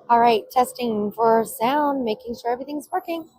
All right, testing for sound, making sure everything's working.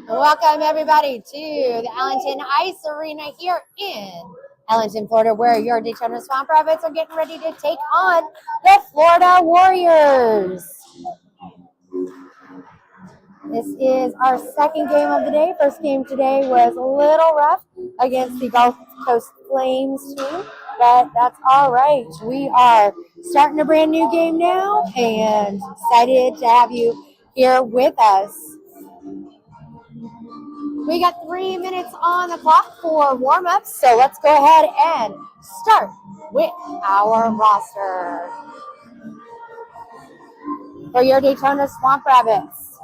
Welcome everybody to the Ellington Ice Arena here in Ellington, Florida, where your Daytona Swamp Rabbits are getting ready to take on the Florida Warriors. This is our second game of the day. First game today was a little rough against the Gulf Coast Flames team, but that's all right. We are starting a brand new game now and excited to have you here with us. We got 3 minutes on the clock for warm-ups, so let's go ahead and start with our roster. For your Daytona Swamp Rabbits,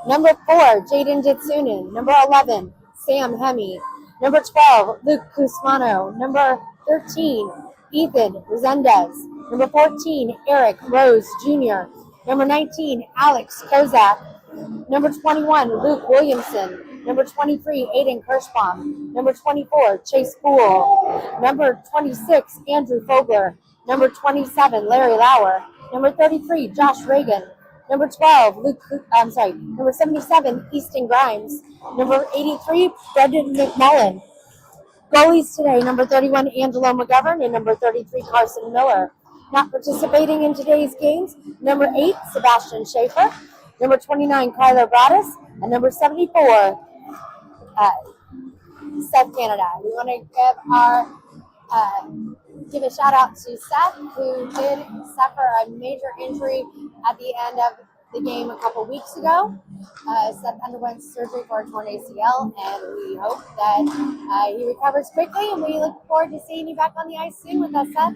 number 4, Jaden Jitsunen. Number 11, Sam Hemme. Number 12, Luke Cusmano. Number 13, Ethan Resendez. Number 14, Eric Rose Jr. Number 19, Alex Kozak. Number 21, Luke Williamson. Number 23, Aiden Kirschbaum. Number 24, Chase Poole. Number 26, Andrew Fogler. Number 27, Larry Lauer. Number 33, Josh Reagan. Number 12, number 77, Easton Grimes. Number 83, Brendan McMullen. Goalies today, number 31, Angelo McGovern, and number 33, Carson Miller. Not participating in today's games, number 8, Sebastian Schaefer. Number 29, Kyler Broaddus, and number 74, Seth Canada. We want to give a shout out to Seth, who did suffer a major injury at the end of the game a couple weeks ago. Seth underwent surgery for a torn ACL, and we hope that he recovers quickly, and we look forward to seeing you back on the ice soon with us, Seth.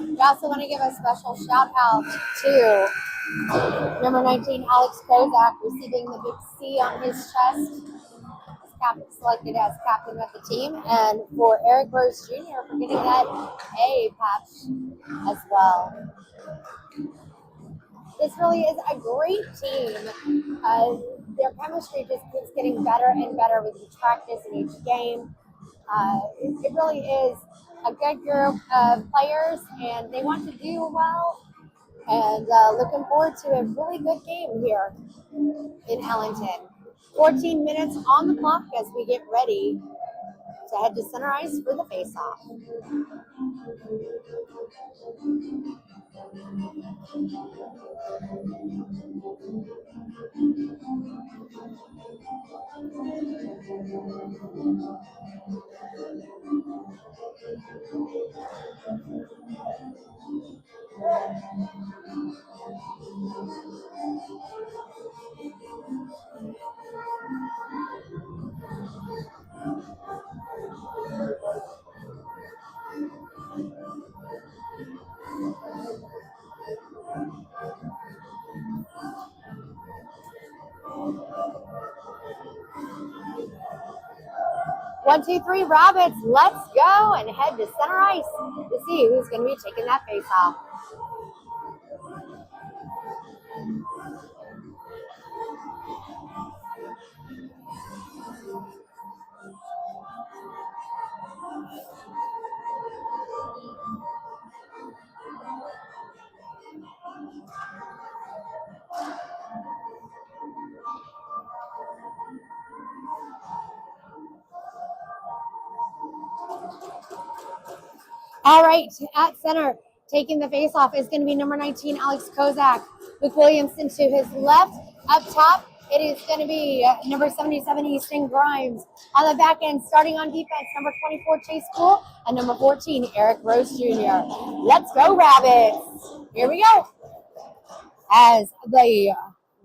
We also want to give a special shout out to number 19, Alex Kozak, receiving the big C on his chest. Selected as captain of the team, and for Eric Rose Jr. for getting that A patch as well. This really is a great team. Their chemistry just keeps getting better and better with each practice and each game. It really is a good group of players, and they want to do well. And looking forward to a really good game here in Ellington. 14 minutes on the clock as we get ready to head to center ice for the face-off. One, two, three, Rabbits, let's go and head to center ice to see who's going to be taking that face off. All right, at center, taking the face-off is going to be number 19, Alex Kozak. Luke Williamson to his left. Up top, it is going to be number 77, Easton Grimes. On the back end, starting on defense, number 24, Chase Poole, and number 14, Eric Rose Jr. Let's go, Rabbits. Here we go. As the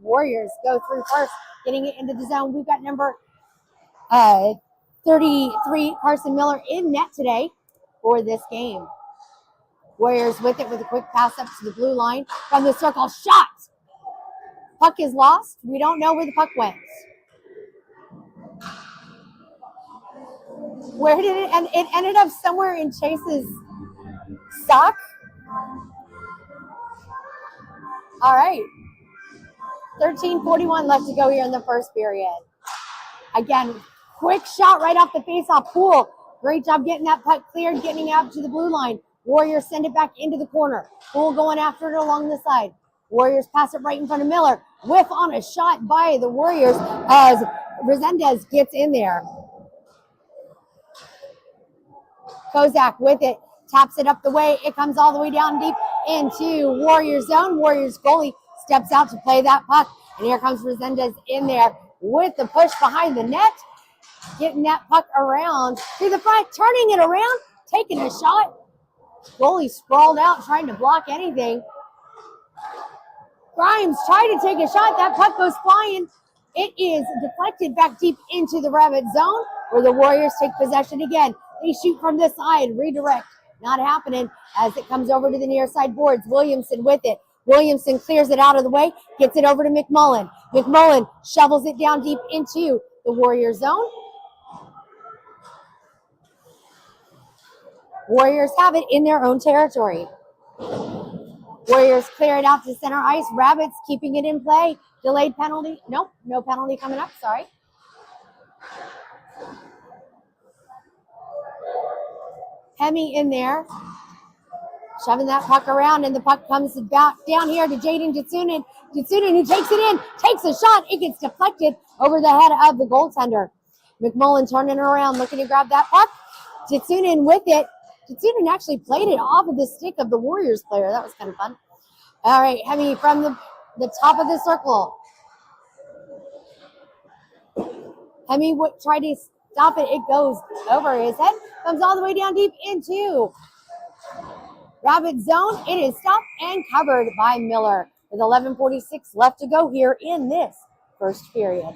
Warriors go through first, getting it into the zone, we've got number 33, Carson Miller, in net today for this game. Warriors with it with a quick pass up to the blue line from the circle. Shot! Puck is lost. We don't know where the puck went. Where did it end? It ended up somewhere in Chase's sock. All right. 13:41 left to go here in the first period. Again, quick shot right off the face-off. Poole. Great job getting that puck cleared, getting out to the blue line. Warriors send it back into the corner. Poole going after it along the side. Warriors pass it right in front of Miller. Whiff on a shot by the Warriors as Resendez gets in there. Kozak with it. Taps it up the way. It comes all the way down deep into Warriors zone. Warriors goalie steps out to play that puck. And here comes Resendez in there with the push behind the net. Getting that puck around to the front. Turning it around. Taking a shot. Goalie sprawled out trying to block anything. Grimes tried to take a shot. That puck goes flying. It is deflected back deep into the Rabbit zone where the Warriors take possession again. They shoot from this side. Redirect. Not happening as it comes over to the near side boards. Williamson with it. Williamson clears it out of the way. Gets it over to McMullen. McMullen shovels it down deep into the Warrior zone. Warriors have it in their own territory. Warriors clear it out to center ice. Rabbits keeping it in play. Delayed penalty. Nope, no penalty coming up. Sorry. Hemi in there. Shoving that puck around, and the puck comes back down here to Jaden Jitsunen. Jitsunen, who takes it in, takes a shot. It gets deflected over the head of the goaltender. McMullen turning around, looking to grab that puck. Jitsunen with it. Jitsunen actually played it off of the stick of the Warriors player. That was kind of fun. All right, Hemi from the top of the circle. Hemi tried to stop it. It goes over his head. Comes all the way down deep into Rabbit zone. It is stopped and covered by Miller with 11:46 left to go here in this first period.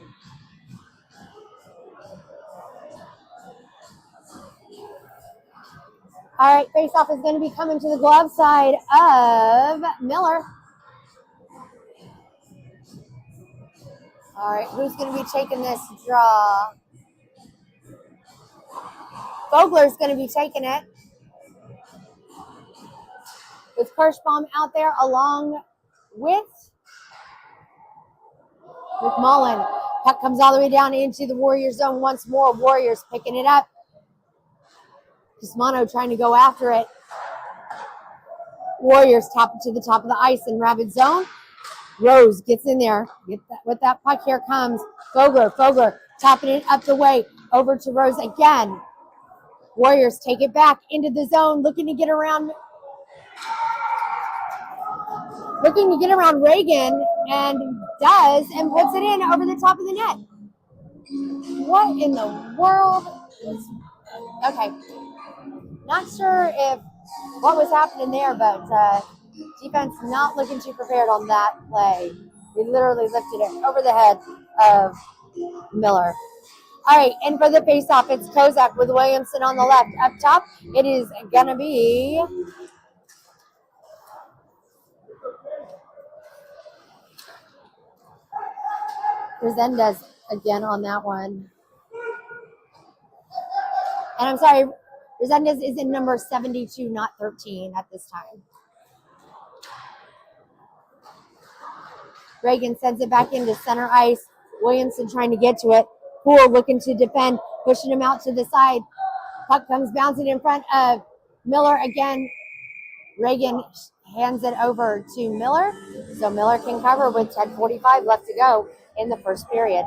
All right, face-off is going to be coming to the glove side of Miller. All right, who's going to be taking this draw? Vogler's going to be taking it. With Kirschbaum out there along with McMullen. Puck comes all the way down into the Warrior zone once more. Warriors picking it up. Cusmano trying to go after it. Warriors tap it to the top of the ice in Rabbit zone. Rose gets in there. With that puck, here comes Fogler tapping it up the way. Over to Rose again. Warriors take it back into the zone, looking to get around Reagan, and does, and puts it in over the top of the net. What in the world? Okay. Not sure if what was happening there, but defense not looking too prepared on that play. They literally lifted it over the head of Miller. All right, and for the faceoff, it's Kozak with Williamson on the left. Up top, it is going to be Resendez again on that one. And I'm sorry, Resendez is in number 72, not 13 at this time. Reagan sends it back into center ice. Williamson trying to get to it. Poole looking to defend, pushing him out to the side. Puck comes bouncing in front of Miller again. Reagan hands it over to Miller, so Miller can cover with 10:45 left to go in the first period.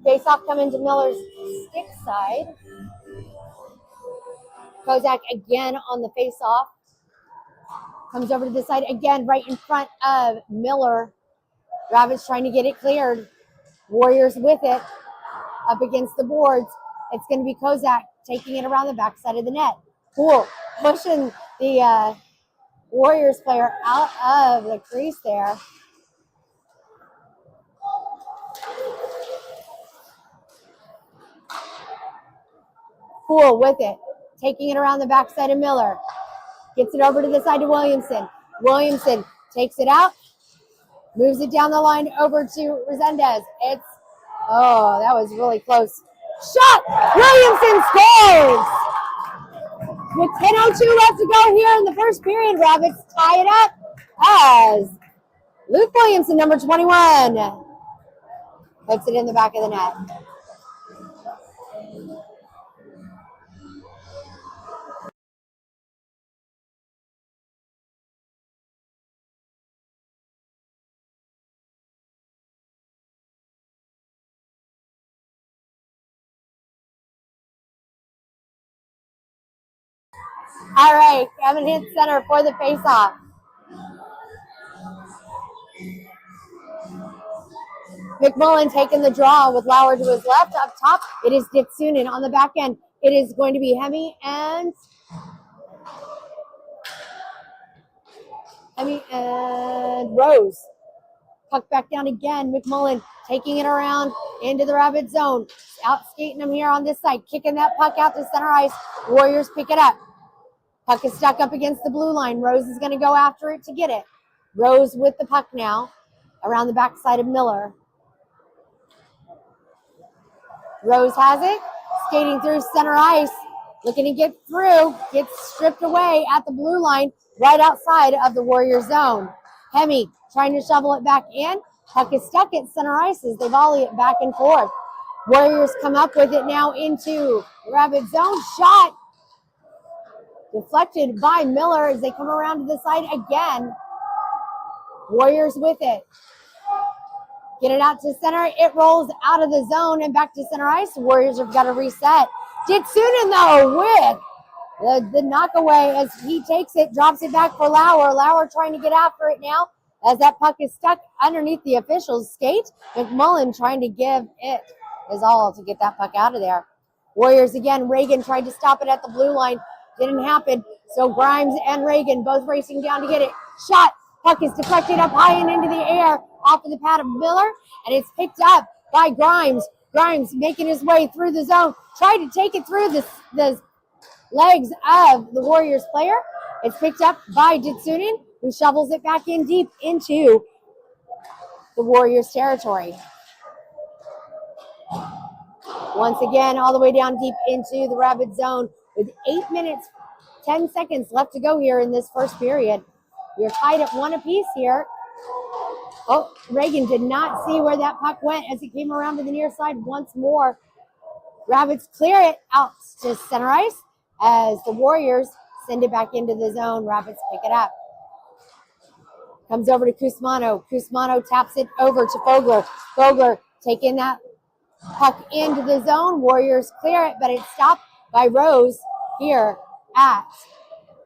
Face off coming to Miller's stick side. Kozak again on the face off. Comes over to the side again, right in front of Miller. Rabbits trying to get it cleared. Warriors with it up against the boards. It's going to be Kozak taking it around the backside of the net. Poole pushing the Warriors player out of the crease there. Poole with it, taking it around the backside of Miller. Gets it over to the side to Williamson. Williamson takes it out, moves it down the line over to Resendez. Oh, that was really close. Shot! Williamson scores! With 10:02 left to go here in the first period, Rabbits tie it up as Luke Williamson, number 21, puts it in the back of the net. All right, Kevin hits center for the faceoff. McMullen taking the draw with Lauer to his left. Up top, it is Ditsunen. On the back end, it is going to be Hemi and Rose. Puck back down again. McMullen taking it around into the Rabbit zone. Out skating them here on this side. Kicking that puck out to center ice. Warriors pick it up. Puck is stuck up against the blue line. Rose is going to go after it to get it. Rose with the puck now around the backside of Miller. Rose has it. Skating through center ice. Looking to get through. Gets stripped away at the blue line right outside of the Warrior zone. Hemi trying to shovel it back in. Puck is stuck at center ice as they volley it back and forth. Warriors come up with it now into Rabbit zone. Shot deflected by Miller as they come around to the side again. Warriors with it. Get it out to center. It rolls out of the zone and back to center ice. Warriors have got to reset. Ditsunen, though, with the knockaway as he takes it, drops it back for Lauer. Lauer trying to get after it now as that puck is stuck underneath the official's skate. McMullen trying to give it his all to get that puck out of there. Warriors again. Reagan tried to stop it at the blue line. Didn't happen. So Grimes and Reagan both racing down to get it. Shot. Puck is deflected up high and into the air off of the pad of Miller, and it's picked up by Grimes. Grimes making his way through the zone. Tried to take it through the legs of the Warriors player. It's picked up by Ditsunen, who shovels it back in deep into the Warriors territory. Once again, all the way down deep into the Rabbit zone with 8 minutes, 10 seconds left to go here in this first period. We're tied at one apiece here. Oh, Reagan did not see where that puck went as it came around to the near side once more. Rabbits clear it out to center ice as the Warriors send it back into the zone. Rabbits pick it up. Comes over to Kusmano. Kusmano taps it over to Fogler. Fogler taking that puck into the zone. Warriors clear it, but it's stopped by Rose here at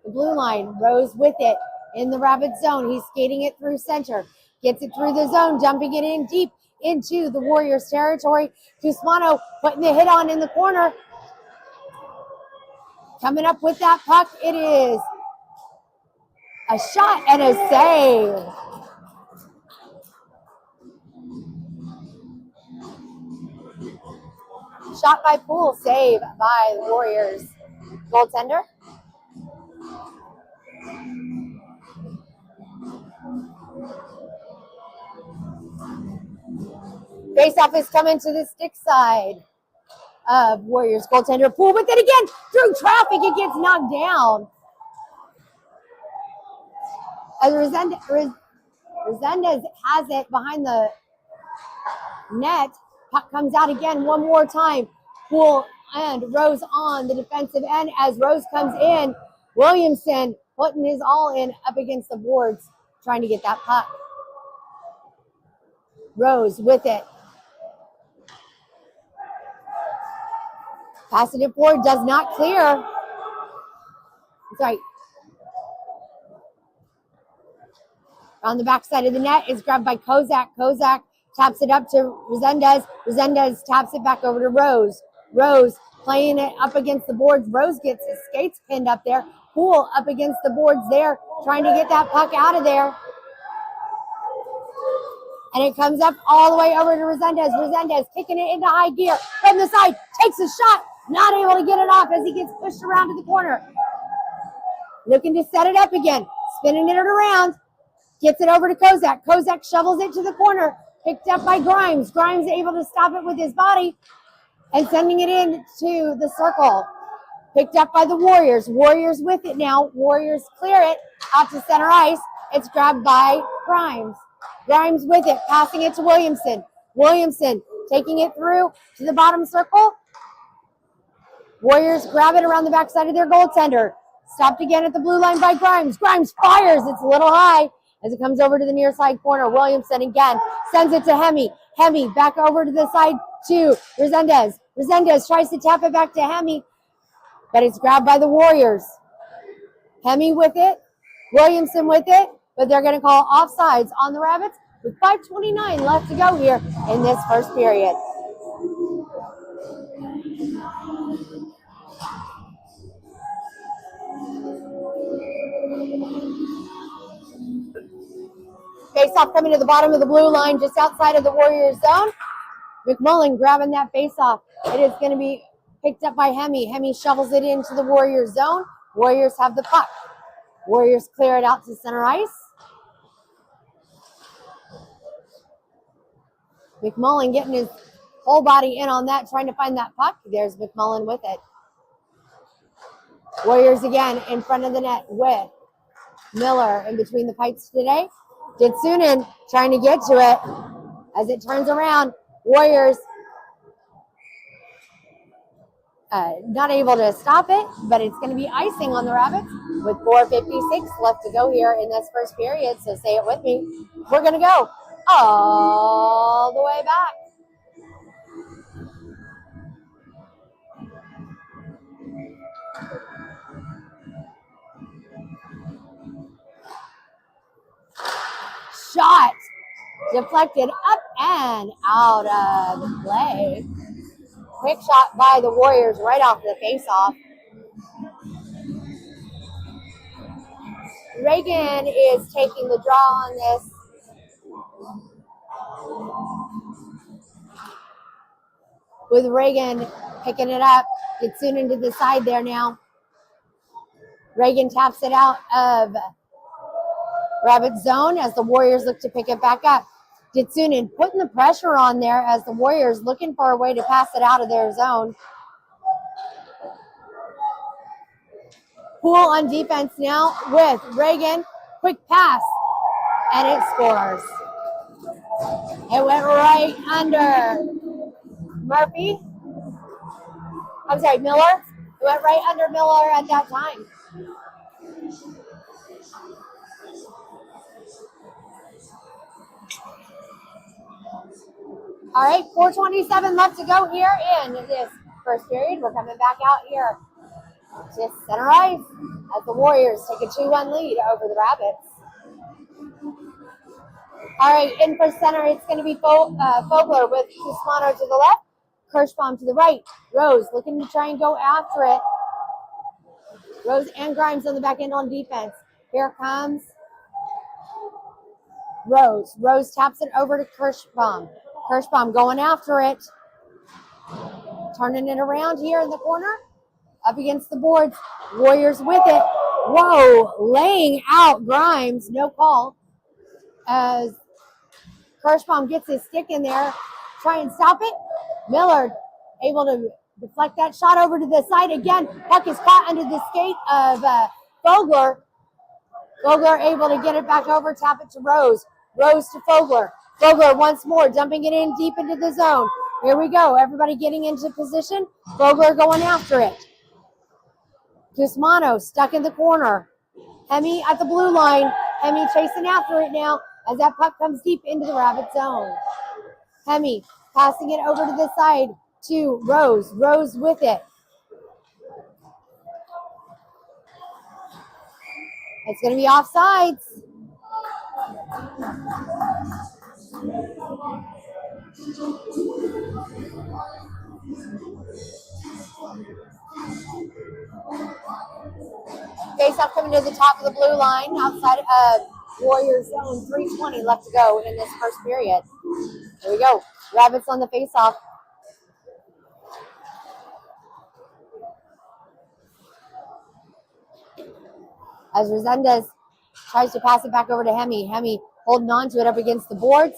the blue line. Rose with it in the Rabbit zone. He's skating it through center. Gets it through the zone, dumping it in deep into the Warriors territory. Kusmano putting the hit on in the corner. Coming up with that puck, it is a shot and a save. Shot by Poole, save by the Warriors goaltender. Faceoff is coming to the stick side of Warriors goaltender. Poole with it again through traffic. It gets knocked down. As Resendez has it behind the net. Puck comes out again one more time. Poole and Rose on the defensive end as Rose comes in. Williamson putting his all in up against the boards, trying to get that puck. Rose with it. Passing it forward, does not clear. Sorry. On the backside of the net is grabbed by Kozak. Kozak taps it up to Resendez. Resendez taps it back over to Rose. Rose playing it up against the boards. Rose gets his skates pinned up there. Poole up against the boards there, trying to get that puck out of there. And it comes up all the way over to Resendez. Resendez kicking it into high gear from the side. Takes a shot. Not able to get it off as he gets pushed around to the corner. Looking to set it up again. Spinning it around. Gets it over to Kozak. Kozak shovels it to the corner. Picked up by Grimes. Grimes able to stop it with his body and sending it into the circle. Picked up by the Warriors. Warriors with it now. Warriors clear it out to center ice. It's grabbed by Grimes. Grimes with it, passing it to Williamson. Williamson taking it through to the bottom circle. Warriors grab it around the backside of their goaltender. Stopped again at the blue line by Grimes. Grimes fires. It's a little high as it comes over to the near side corner. Williamson again sends it to Hemi. Hemi back over to the side to Resendez. Resendez tries to tap it back to Hemi, but it's grabbed by the Warriors. Hemi with it. Williamson with it, but they're going to call offsides on the Rabbits with 5:29 left to go here in this first period. Face-off coming to the bottom of the blue line just outside of the Warriors zone. McMullen grabbing that face-off. It is going to be picked up by Hemi. Hemi shovels it into the Warriors zone. Warriors have the puck. Warriors clear it out to center ice. McMullen getting his whole body in on that, trying to find that puck. There's McMullen with it. Warriors again in front of the net with Miller in between the pipes today. Ditsunen trying to get to it as it turns around. Warriors not able to stop it, but it's going to be icing on the Rabbits with 4:56 left to go here in this first period. So say it with me. We're going to go all the way back. Shot deflected up and out of the play. Quick shot by the Warriors right off the face-off. Reagan is taking the draw on this. With Reagan picking it up. Gets soon into the side there now. Reagan taps it out of Rabbit zone as the Warriors look to pick it back up. Ditsunen putting the pressure on there as the Warriors looking for a way to pass it out of their zone. Poole on defense now with Reagan. Quick pass, and it scores. It went right under Murphy. I'm sorry, Miller. It went right under Miller at that time. All right, 4:27 left to go here in this first period. We're coming back out here to center ice as the Warriors take a 2-1 lead over the Rabbits. All right, in for center, it's going to be Fogler with Cusmano to the left, Kirschbaum to the right. Rose looking to try and go after it. Rose and Grimes on the back end on defense. Here comes Rose. Rose taps it over to Kirschbaum. Kirschbaum going after it. Turning it around here in the corner. Up against the boards. Warriors with it. Whoa, laying out Grimes. No call. As Kirschbaum gets his stick in there. Try and stop it. Miller able to deflect that shot over to the side again. Puck is caught under the skate of Fogler. Fogler able to get it back over. Tap it to Rose. Rose to Fogler. Fogler once more, dumping it in deep into the zone. Here we go. Everybody getting into position. Fogler going after it. Cusmano stuck in the corner. Hemi at the blue line. Hemi chasing after it now as that puck comes deep into the Rabbit zone. Hemi passing it over to the side to Rose. Rose with it. It's going to be offsides. Face-off coming to the top of the blue line outside of Warriors zone. 3:20 left to go in this first period. Here we go. Rabbits on the face-off. As Resendez tries to pass it back over to Hemi. Hemi holding on to it up against the boards.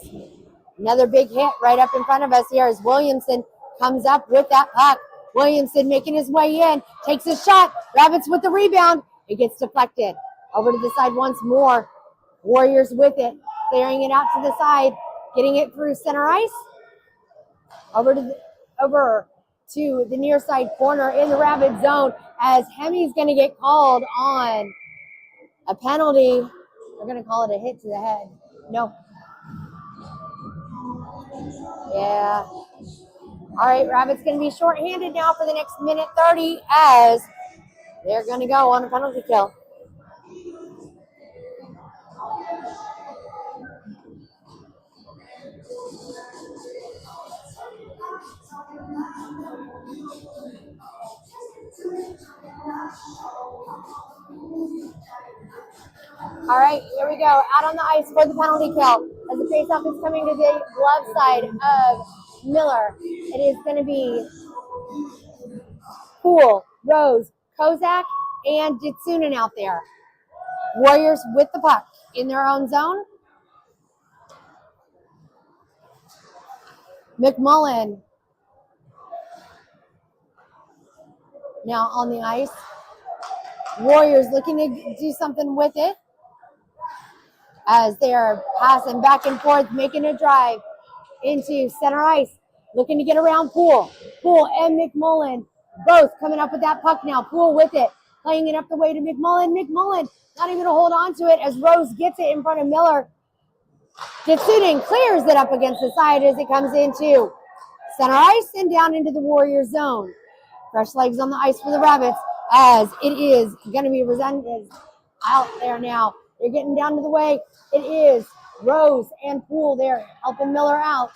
Another big hit right up in front of us here as Williamson comes up with that puck. Williamson making his way in, takes a shot. Rabbits with the rebound. It gets deflected. Over to the side once more. Warriors with it, clearing it out to the side, getting it through center ice. Over to the near side corner in the Rabbit zone as Hemi's going to get called on a penalty. They're going to call it a hit to the head. No. Yeah. All right, Rabbit's going to be shorthanded now for the next minute 30 as they're going to go on a penalty kill. All right, here we go. Out on the ice for the penalty kill. As the faceoff is coming to the glove side of Miller, it is going to be Poole, Rose, Kozak, and Ditsunen out there. Warriors with the puck in their own zone. McMullen now on the ice. Warriors looking to do something with it as they're passing back and forth, making a drive into center ice, looking to get around Poole. Poole and McMullen both coming up with that puck now. Poole with it, playing it up the way to McMullen. McMullen not even to hold on to it as Rose gets it in front of Miller. Ditsunen clears it up against the side as it comes into center ice and down into the Warrior zone. Fresh legs on the ice for the Rabbits as it is going to be Resendez out there now. They're getting down to the way. It is Rose and Poole there helping Miller out.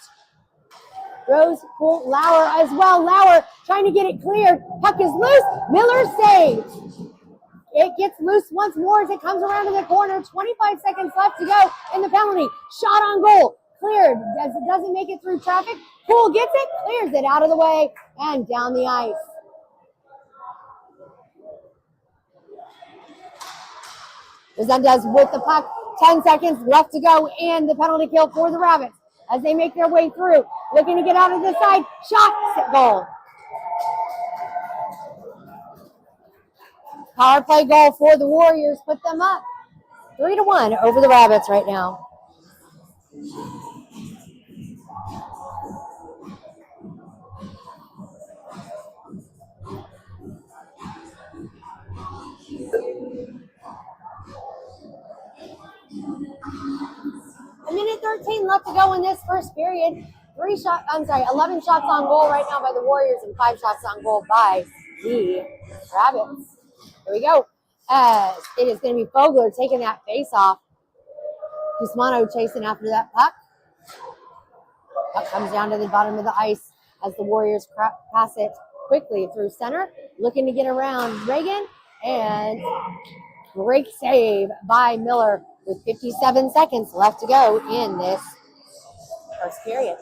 Rose, Poole, Lauer as well. Lauer trying to get it cleared. Puck is loose. Miller saved. It gets loose once more as it comes around to the corner. 25 seconds left to go in the penalty. Shot on goal. Cleared. Doesn't make it through traffic. Poole gets it, clears it out of the way, and down the ice. Resendez with the puck. 10 seconds left to go, and the penalty kill for the Rabbits as they make their way through. Looking to get out of the side. Shot. Goal. Power play goal for the Warriors. Put them up 3-1 over the Rabbits right now. A minute 13 left to go in this first period. 11 shots on goal right now by the Warriors and 5 shots on goal by the Rabbits. Here we go. As it is going to be Fogler taking that face off. Cusmano chasing after that puck. Puck comes down to the bottom of the ice as the Warriors pass it quickly through center. Looking to get around Reagan. And great save by Miller with 57 seconds left to go in this first period.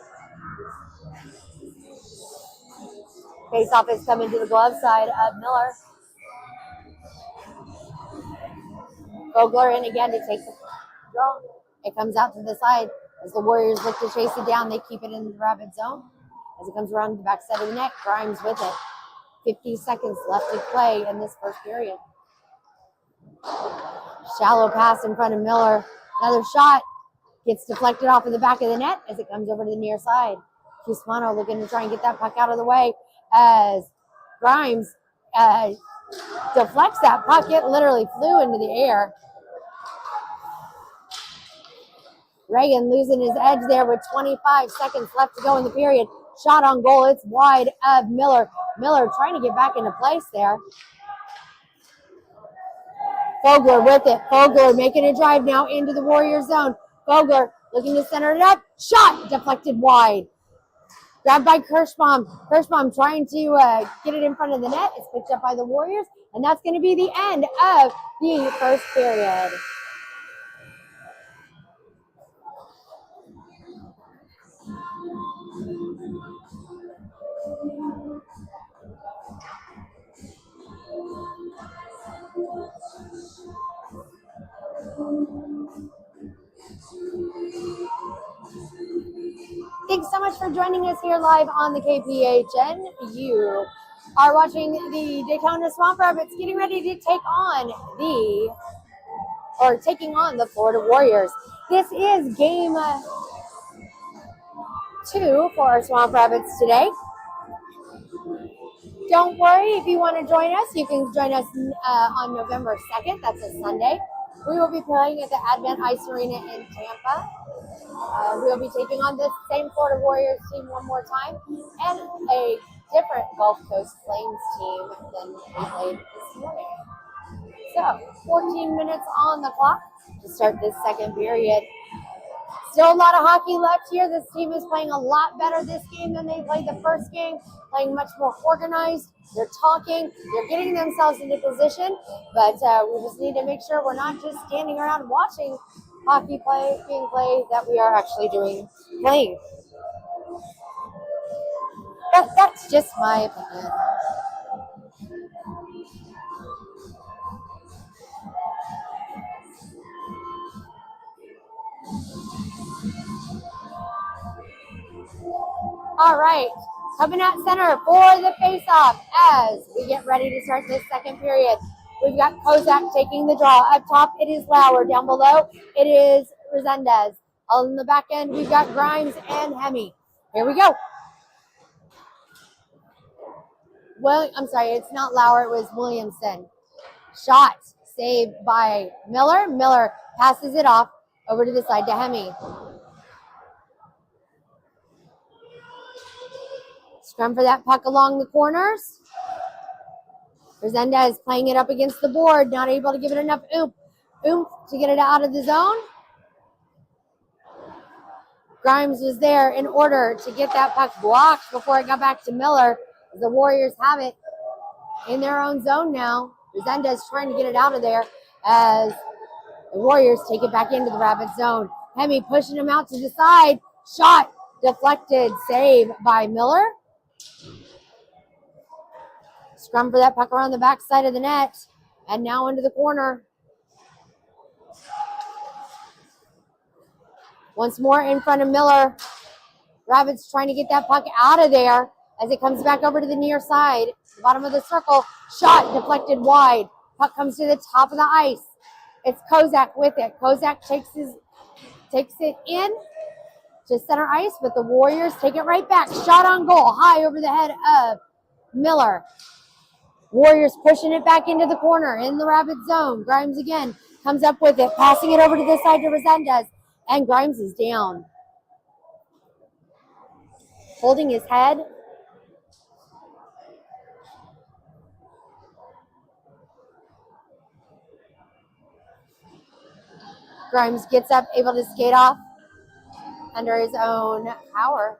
Face-off is coming to the glove side of Miller. Fogler in again to take the draw. It comes out to the side as the Warriors look to chase it down. They keep it in the Rabbit zone. As it comes around the back side of the net, Grimes with it. 50 seconds left to play in this first period. Shallow pass in front of Miller. Another shot gets deflected off of the back of the net as it comes over to the near side. Cusmano looking to try and get that puck out of the way as Grimes deflects that puck. It literally flew into the air. Reagan losing his edge there with 25 seconds left to go in the period. Shot on goal. It's wide of Miller. Miller trying to get back into place there. Fogler with it. Fogler making a drive now into the Warrior zone. Fogler looking to center it up. Shot deflected wide. Grabbed by Kirschbaum. Kirschbaum trying to get it in front of the net. It's picked up by the Warriors, and that's going to be the end of the first period. Thanks so much for joining us here live on the KPHN. You are watching the Daytona Swamp Rabbits getting ready to taking on the Florida Warriors. This is game 2 for our Swamp Rabbits today. Don't worry, if you want to join us, you can join us on November 2nd. That's a Sunday. We will be playing at the Advent Ice Arena in Tampa. We'll be taking on this same Florida Warriors team one more time and a different Gulf Coast Flames team than we played this morning. So, 14 minutes on the clock to start this second period. Still a lot of hockey left here. This team is playing a lot better this game than they played the first game, playing much more organized. They're talking. They're getting themselves into position, but we just need to make sure we're not just standing around watching hockey being played, that we are actually playing. But that's just my opinion. All right, coming at center for the face-off as we get ready to start this second period. We've got Kozak taking the draw. Up top, it is Lauer. Down below, it is Resendez. On the back end, we've got Grimes and Hemi. Here we go. Well, I'm sorry, it's not Lauer. It was Williamson. Shot saved by Miller. Miller passes it off over to the side to Hemi. Scrum for that puck along the corners. Resendez playing it up against the board, not able to give it enough oomph to get it out of the zone. Grimes was there in order to get that puck blocked before it got back to Miller. The Warriors have it in their own zone now. Resendez trying to get it out of there as the Warriors take it back into the Rabbit zone. Hemi pushing him out to the side. Shot deflected, save by Miller. Scrum for that puck around the back side of the net. And now into the corner. Once more in front of Miller. Rabbits trying to get that puck out of there as it comes back over to the near side. The bottom of the circle. Shot deflected wide. Puck comes to the top of the ice. It's Kozak with it. Kozak takes it in to center ice, but the Warriors take it right back. Shot on goal, high over the head of Miller. Warriors pushing it back into the corner in the Rabbit zone. Grimes again comes up with it, passing it over to this side to Resendez, and Grimes is down. Holding his head. Grimes gets up, able to skate off under his own power.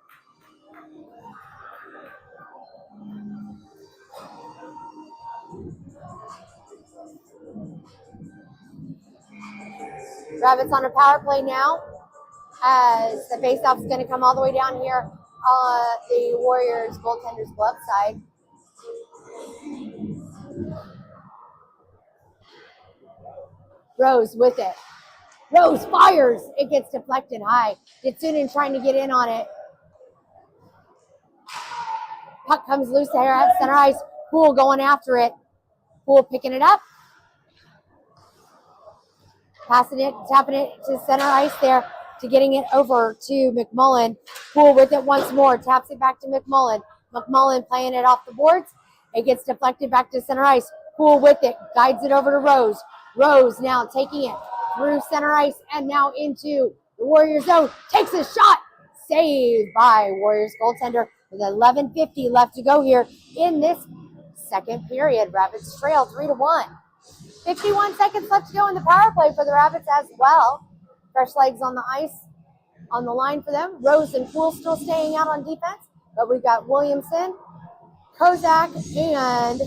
Rabbits on a power play now as the faceoff is going to come all the way down here on the Warriors goaltender's glove side. Rose with it. Rose fires. It gets deflected high. Yatsunin trying to get in on it. Puck comes loose there at center ice. Poole going after it. Poole picking it up. Passing it, tapping it to center ice there to getting it over to McMullen. Poole with it once more. Taps it back to McMullen. McMullen playing it off the boards. It gets deflected back to center ice. Poole with it. Guides it over to Rose. Rose now taking it through center ice and now into the Warriors zone. Takes a shot. Saved by Warriors goaltender with 11:50 left to go here in this second period. Rapids trail 3-1. 51 seconds left to go in the power play for the Rabbits as well. Fresh legs on the ice, on the line for them. Rose and Poole still staying out on defense, but we've got Williamson, Kozak, and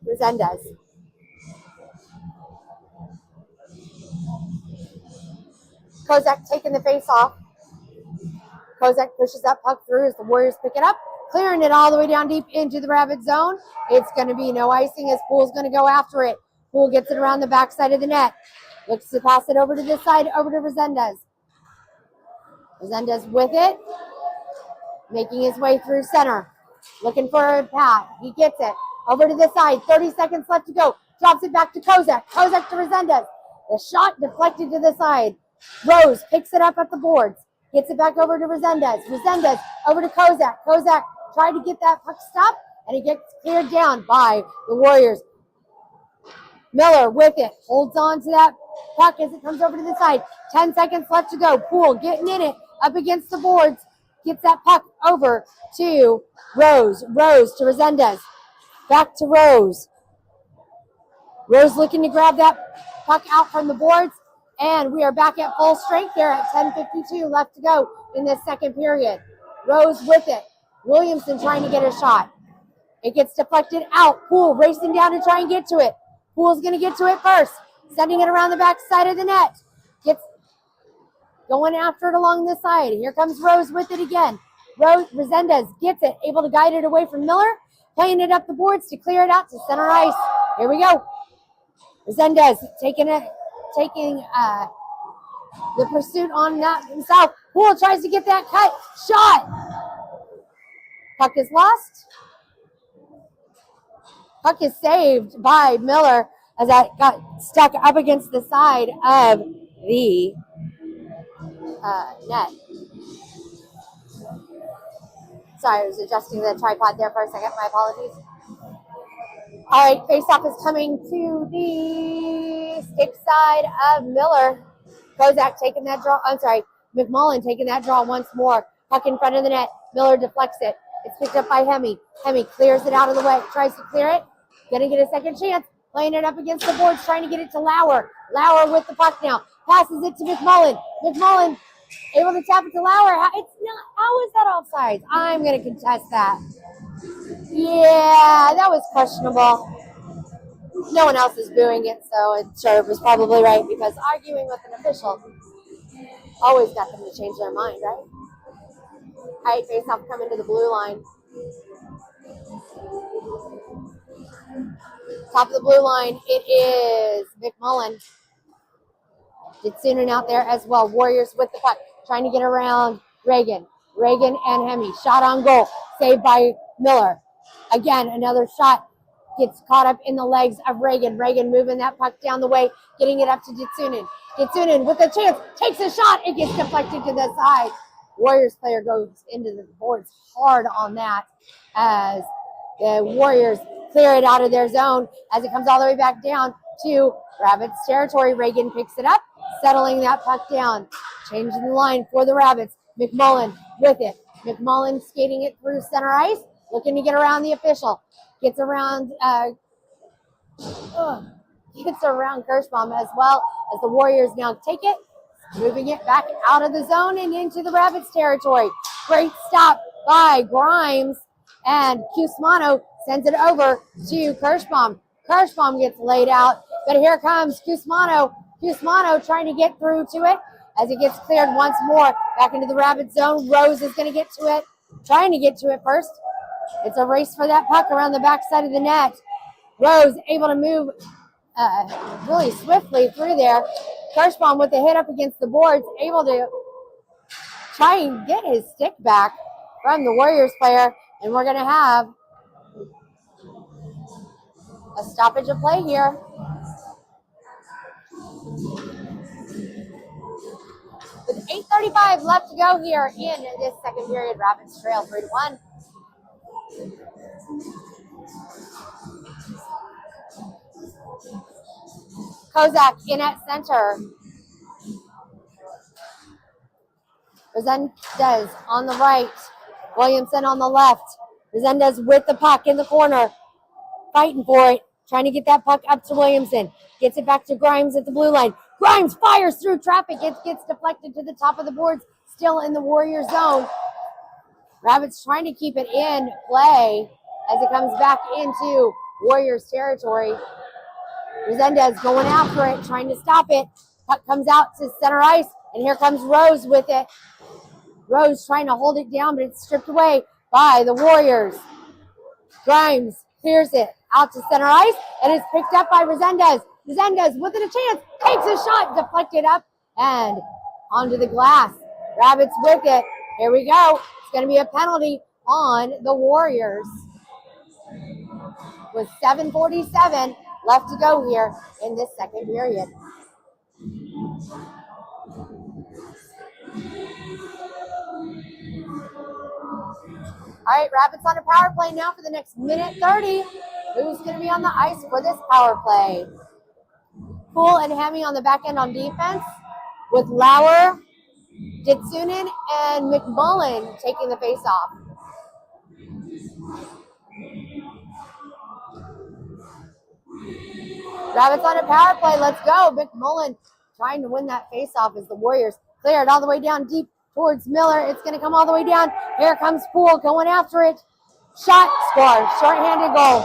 Resendez. Kozak taking the face off. Kozak pushes that puck through as the Warriors pick it up, clearing it all the way down deep into the Rabbit zone. It's going to be no icing as Poole's going to go after it. Poole gets it around the backside of the net. Looks to pass it over to this side, over to Resendez. Resendez with it, making his way through center. Looking for a pass. He gets it. Over to this side. 30 seconds left to go. Drops it back to Kozak. Kozak to Resendez. The shot deflected to the side. Rose picks it up at the boards. Gets it back over to Resendez. Resendez over to Kozak. Kozak tried to get that puck stopped, and it gets cleared down by the Warriors. Miller with it. Holds on to that puck as it comes over to the side. 10 seconds left to go. Poole getting in it. Up against the boards. Gets that puck over to Rose. Rose to Resendez. Back to Rose. Rose looking to grab that puck out from the boards. And we are back at full strength here at 10:52 left to go in this second period. Rose with it. Williamson trying to get a shot. It gets deflected out. Poole racing down to try and get to it. Poole's going to get to it first. Sending it around the back side of the net. Gets going after it along this side. Here comes Rose with it again. Resendez gets it. Able to guide it away from Miller. Playing it up the boards to clear it out to center ice. Here we go. Resendez taking the pursuit on that himself. Poole tries to get that cut. Shot. Puck is lost. Puck is saved by Miller as that got stuck up against the side of the net. Sorry, I was adjusting the tripod there for a second. My apologies. All right, face-off is coming to the stick side of Miller. Kozak taking that draw. I'm sorry, McMullen taking that draw once more. Puck in front of the net. Miller deflects it. It's picked up by Hemi. Hemi clears it out of the way. Tries to clear it. Gonna get a second chance. Playing it up against the boards. Trying to get it to Lauer. Lauer with the puck now. Passes it to McMullen. McMullen able to tap it to Lauer. It's not. How is that offsides? I'm gonna contest that. Yeah, that was questionable. No one else is booing it, so it sure was probably right because arguing with an official always got them to change their mind, right? All right, face-off coming to the blue line. Top of the blue line, it is McMullen. Ditsunen out there as well. Warriors with the puck, trying to get around Reagan. Reagan and Hemi. Shot on goal, saved by Miller. Again, another shot gets caught up in the legs of Reagan. Reagan moving that puck down the way, getting it up to Ditsunen. Ditsunen with a chance, takes a shot. It gets deflected to the side. Warriors player goes into the boards hard on that as the Warriors clear it out of their zone as it comes all the way back down to Rabbits territory. Reagan picks it up, settling that puck down. Changing the line for the Rabbits. McMullen with it. McMullen skating it through center ice, looking to get around the official. Gets around Kirschbaum as well as the Warriors now take it, moving it back out of the zone and into the Rabbits territory. Great stop by Grimes, and Cusmano sends it over to Kirschbaum. Kirschbaum gets laid out, but here comes Cusmano. Cusmano trying to get through to it as it gets cleared once more back into the Rabbit zone. Rose is going to get to it, trying to get to it first. It's a race for that puck around the backside of the net. Rose able to move really swiftly through there. Kirschbaum with the hit up against the boards, able to try and get his stick back from the Warriors player, and we're going to have a stoppage of play here. With 8:35 left to go here in this second period, Rabbits trail 3-1. Kozak in at center. Resendez on the right. Williamson on the left. Resendez with the puck in the corner. Fighting for it. trying to get that puck up to Williamson. Gets it back to Grimes at the blue line. Grimes fires through traffic. It gets deflected to the top of the boards, still in the Warrior zone. Rabbits trying to keep it in play as it comes back into Warriors territory. Resendez going after it, trying to stop it. Puck comes out to center ice, and here comes Rose with it. Rose trying to hold it down, but it's stripped away by the Warriors. Grimes clears it out to center ice, and it's picked up by Resendez. Resendez with it a chance, takes a shot, deflected up and onto the glass. Rabbits with it. Here we go. It's going to be a penalty on the Warriors. With 7:47 left to go here in this second period. All right, Rabbits on a power play now for the next minute 30. Who's going to be on the ice for this power play? Poole and Hemi on the back end on defense, with Lauer, Ditsunen, and McMullen taking the face-off. Rabbits on a power play. Let's go. McMullen trying to win that face-off as the Warriors clear it all the way down deep towards Miller. It's going to come all the way down. Here comes Poole going after it. Shot, score. Short-handed goal.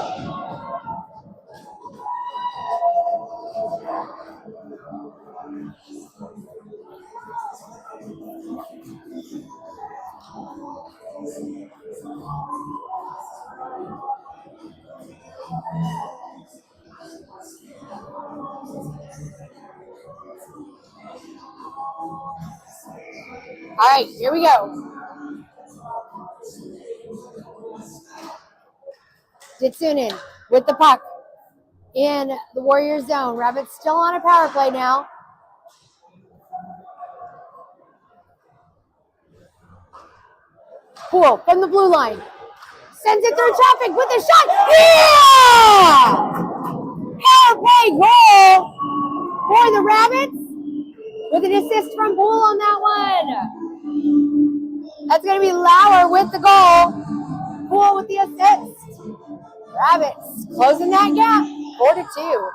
All right, here we go. Ditsunen with the puck in the Warriors zone. Rabbits still on a power play now. Poole from the blue line. Sends it through traffic with a shot. Yeah! Power play goal for the Rabbits with an assist from Poole on that one. That's going to be Lauer with the goal. Poole with the assist. Rabbits closing that gap, 4-2.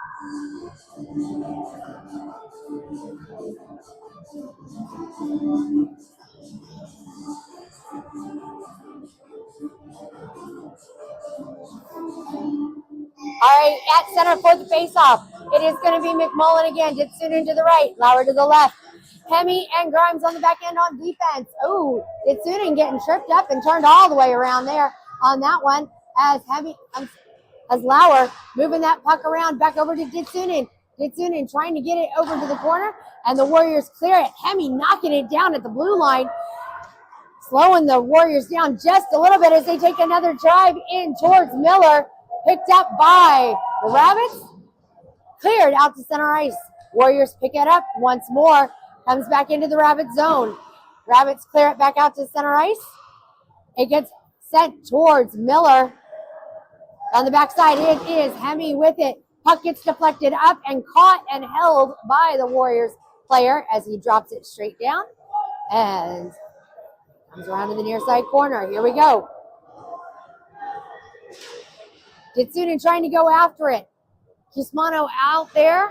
All right, at center for the faceoff, it is going to be McMullen again. Ditsunen to the right, Lauer to the left. Hemi and Grimes on the back end on defense. Oh, Ditsunen getting tripped up and turned all the way around there on that one as Lauer moving that puck around back over to Ditsunen. Ditsunen trying to get it over to the corner, and the Warriors clear it. Hemi knocking it down at the blue line, slowing the Warriors down just a little bit as they take another drive in towards Miller. Picked up by the Rabbits, cleared out to center ice. Warriors pick it up once more, comes back into the Rabbit zone. Rabbits clear it back out to center ice. It gets sent towards Miller. On the backside, it is Hemi with it. Puck gets deflected up and caught and held by the Warriors player as he drops it straight down and comes around to the near side corner. Here we go. Ditsunen trying to go after it. Kismano out there.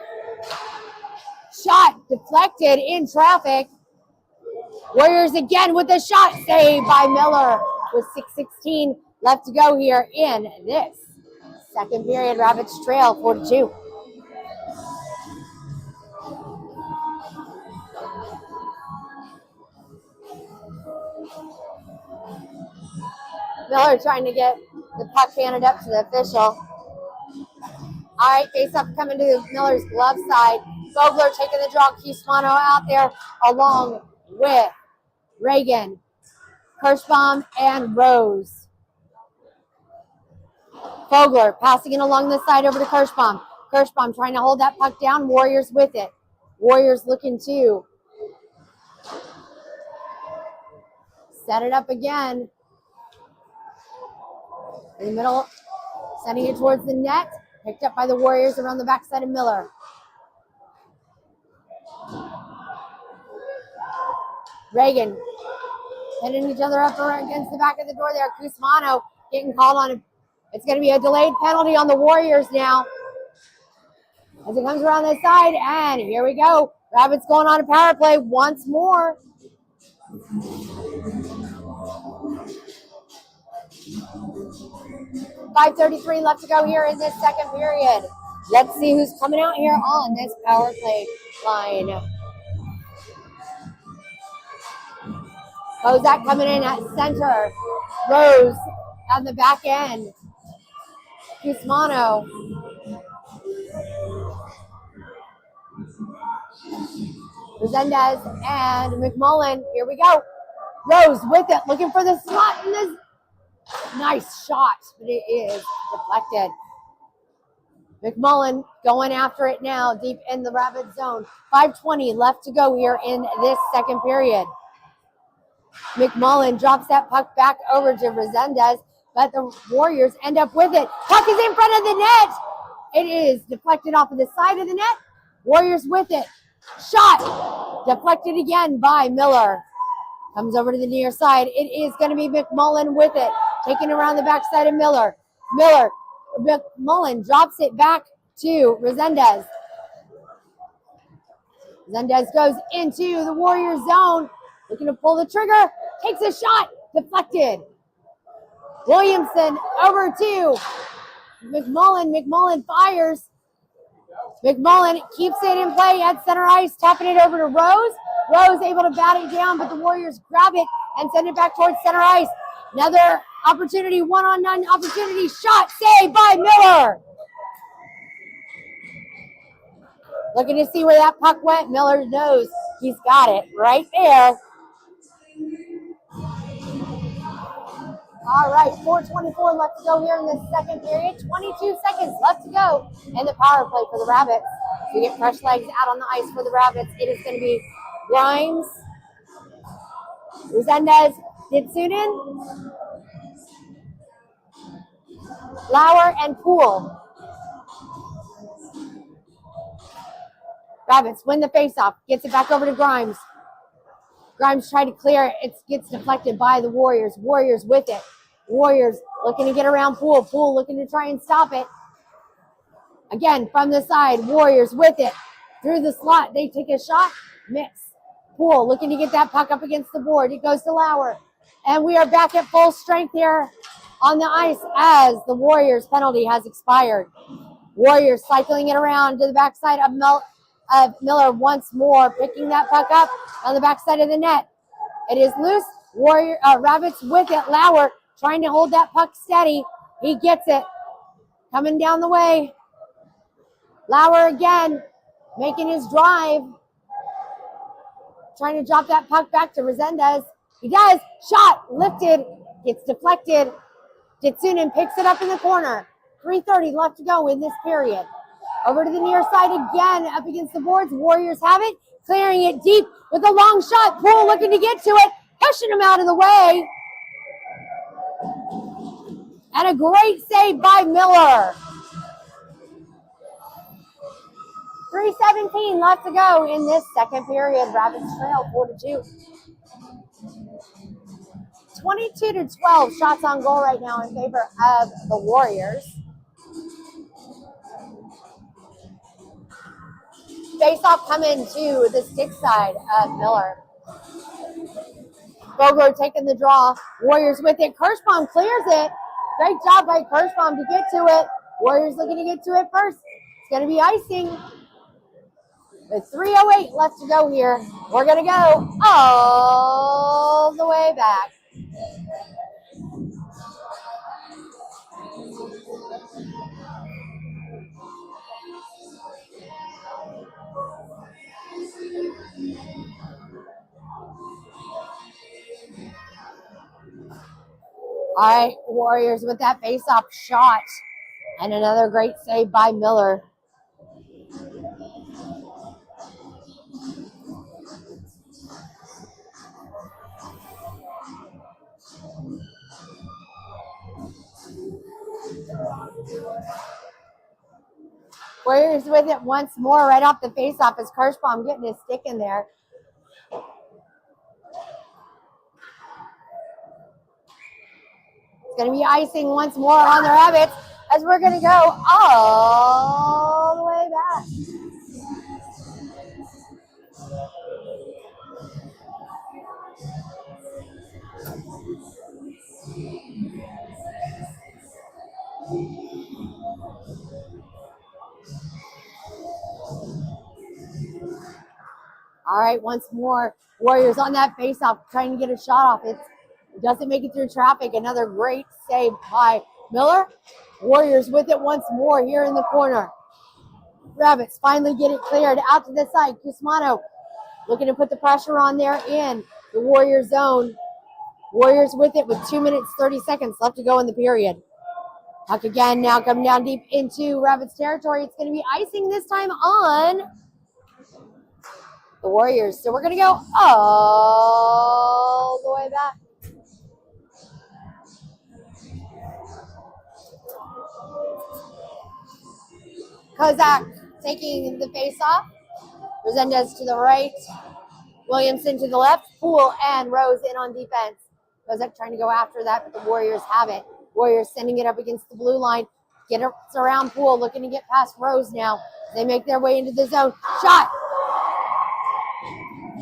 Shot deflected in traffic. Warriors again with a shot saved by Miller with 6:16 left to go here in this second period. Rabbits trail 4-2. Miller trying to get the puck handed up to the official. All right, face-up coming to Miller's glove side. Vogler taking the draw. Kismano out there along with Reagan, Kirschbaum, and Rose. Vogler passing it along the side over to Kirschbaum. Kirschbaum trying to hold that puck down. Warriors with it. Warriors looking to set it up again. In the middle, sending it towards the net. Picked up by the Warriors around the backside of Miller. Reagan hitting each other up against the back of the door there. Kismano getting called on. It's going to be a delayed penalty on the Warriors now. as it comes around the side, and here we go. Rabbits going on a power play once more. .5:33 left to go here in this second period. Let's see who's coming out here on this power play line. Bozak coming in at center. Rose on the back end. Guzmano. Resendez and McMullen. Here we go. Rose with it, looking for the slot in this. Nice shot, but it is deflected. McMullen going after it now, deep in the Rabbit zone. 5:20 left to go here in this second period. McMullen drops that puck back over to Resendez, but the Warriors end up with it. Puck is in front of the net. It is deflected off of the side of the net. Warriors with it. Shot deflected again by Miller. Comes over to the near side. It is going to be McMullen with it. Taking around the backside of Miller. McMullen drops it back to Resendez. Resendez goes into the Warriors zone. Looking to pull the trigger. Takes a shot. Deflected. Williamson over to McMullen. McMullen fires. McMullen keeps it in play at center ice. Tapping it over to Rose. Rose able to bat it down, but the Warriors grab it and send it back towards center ice. Another opportunity, one-on-one opportunity. Shot saved by Miller. Looking to see where that puck went. Miller knows he's got it right there. All right, 4:24 left to go here in the second period. 22 seconds left to go in the power play for the Rabbits. We get fresh legs out on the ice for the Rabbits. It is going to be Grimes, Resendez, Ditsunen, Lauer, and Poole. Rabbits win the faceoff. Gets it back over to Grimes. Grimes tried to clear it. It gets deflected by the Warriors. Warriors with it. Warriors looking to get around Poole. Poole looking to try and stop it. Again, from the side, Warriors with it. Through the slot, they take a shot. Miss. Poole looking to get that puck up against the board. It goes to Lauer. And we are back at full strength here on the ice as the Warriors penalty has expired. Warriors cycling it around to the backside of Miller once more, picking that puck up on the backside of the net. It is loose. Rabbits with it. Lauer trying to hold that puck steady. He gets it. Coming down the way. Lauer again, making his drive. Trying to drop that puck back to Resendez. He does. Shot lifted. Gets deflected. Ditsunen picks it up in the corner. 3:30 left to go in this period. Over to the near side again, up against the boards. Warriors have it. Clearing it deep with a long shot. Poole looking to get to it. Pushing him out of the way. And a great save by Miller. 3:17 left to go in this second period. Rabbits trail 4-2. 22-12 shots on goal right now in favor of the Warriors. Face-off coming to the stick side of Miller. Bogor taking the draw. Warriors with it. Kirschbaum clears it. Great job by Kirschbaum to get to it. Warriors looking to get to it first. It's going to be icing. With 3:08 left to go here, we're going to go all the way back. All right, Warriors with that face-off shot. And another great save by Miller. Warriors with it once more right off the face-off as Kirschbaum getting his stick in there. It's going to be icing once more on the Rabbits as we're going to go all the way back. All right, once more, Warriors on that faceoff, trying to get a shot off. It doesn't make it through traffic. Another great save by Miller. Warriors with it once more here in the corner. Rabbits finally get it cleared out to the side. Cusmano looking to put the pressure on there in the Warrior zone. Warriors with it with 2 minutes, 30 seconds left to go in the period. Puck again now coming down deep into Rabbits territory. It's going to be icing this time on the Warriors. So we're going to go all the way back. Kozak taking the face off. Resendez to the right. Williamson to the left. Poole and Rose in on defense. Kozak trying to go after that, but the Warriors have it. Warriors sending it up against the blue line. Get it around Poole, looking to get past Rose now. They make their way into the zone. Shot!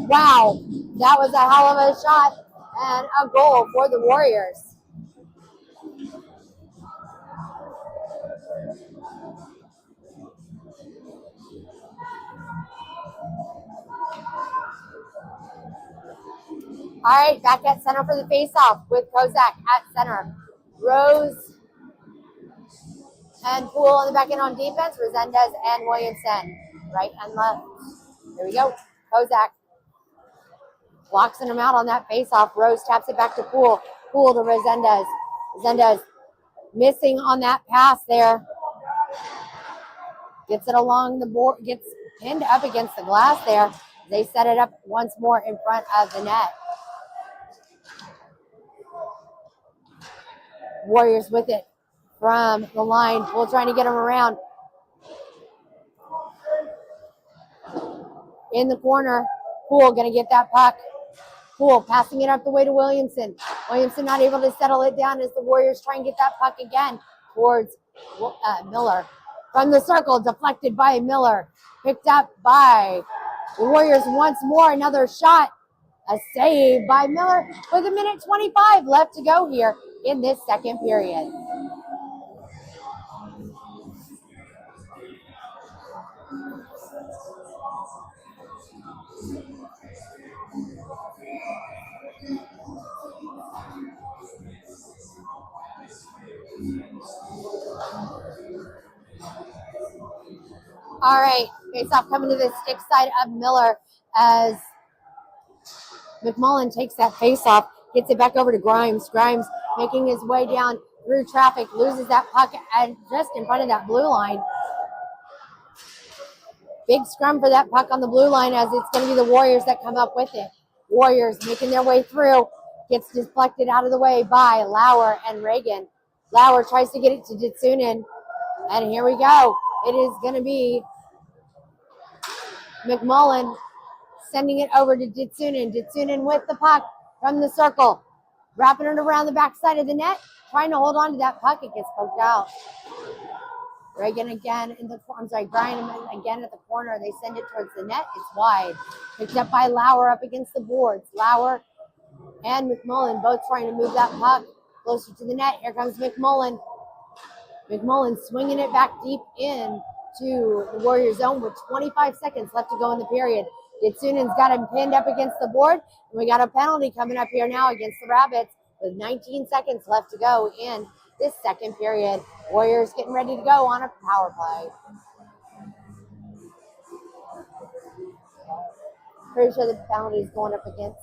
Wow, that was a hell of a shot and a goal for the Warriors. All right, back at center for the faceoff with Kozak at center. Rose and Poole on the back end on defense. Resendez and Williamson, right and left. There we go. Kozak blocking him out on that faceoff. Rose taps it back to Poole. Poole to Resendez. Resendez missing on that pass there. Gets it along the board, gets pinned up against the glass there. They set it up once more in front of the net. Warriors with it from the line. Poole trying to get him around. In the corner, Poole going to get that puck. Poole passing it up the way to Williamson. Williamson not able to settle it down as the Warriors try and get that puck again towards Miller. From the circle, deflected by Miller. Picked up by the Warriors once more. Another shot. A save by Miller with 1:25 left to go here in this second period. All right, face off coming to the stick side of Miller as McMullen takes that face off, gets it back over to Grimes. Grimes making his way down through traffic, loses that puck and just in front of that blue line. Big scrum for that puck on the blue line as it's going to be the Warriors that come up with it. Warriors making their way through, gets deflected out of the way by Lauer and Reagan. Lauer tries to get it to Ditsunen, and here we go. It is going to be McMullen sending it over to Ditsunen. Ditsunen with the puck from the circle, wrapping it around the backside of the net, trying to hold on to that puck. It gets poked out. Reagan again Brian again at the corner. They send it towards the net. It's wide. Picked up by Lauer up against the boards. Lauer and McMullen both trying to move that puck closer to the net. Here comes McMullen. McMullen swinging it back deep in to the Warrior zone with 25 seconds left to go in the period. Ditsunen's got him pinned up against the board, and we got a penalty coming up here now against the Rabbits with 19 seconds left to go in this second period. Warriors getting ready to go on a power play. Pretty sure the penalty is going up against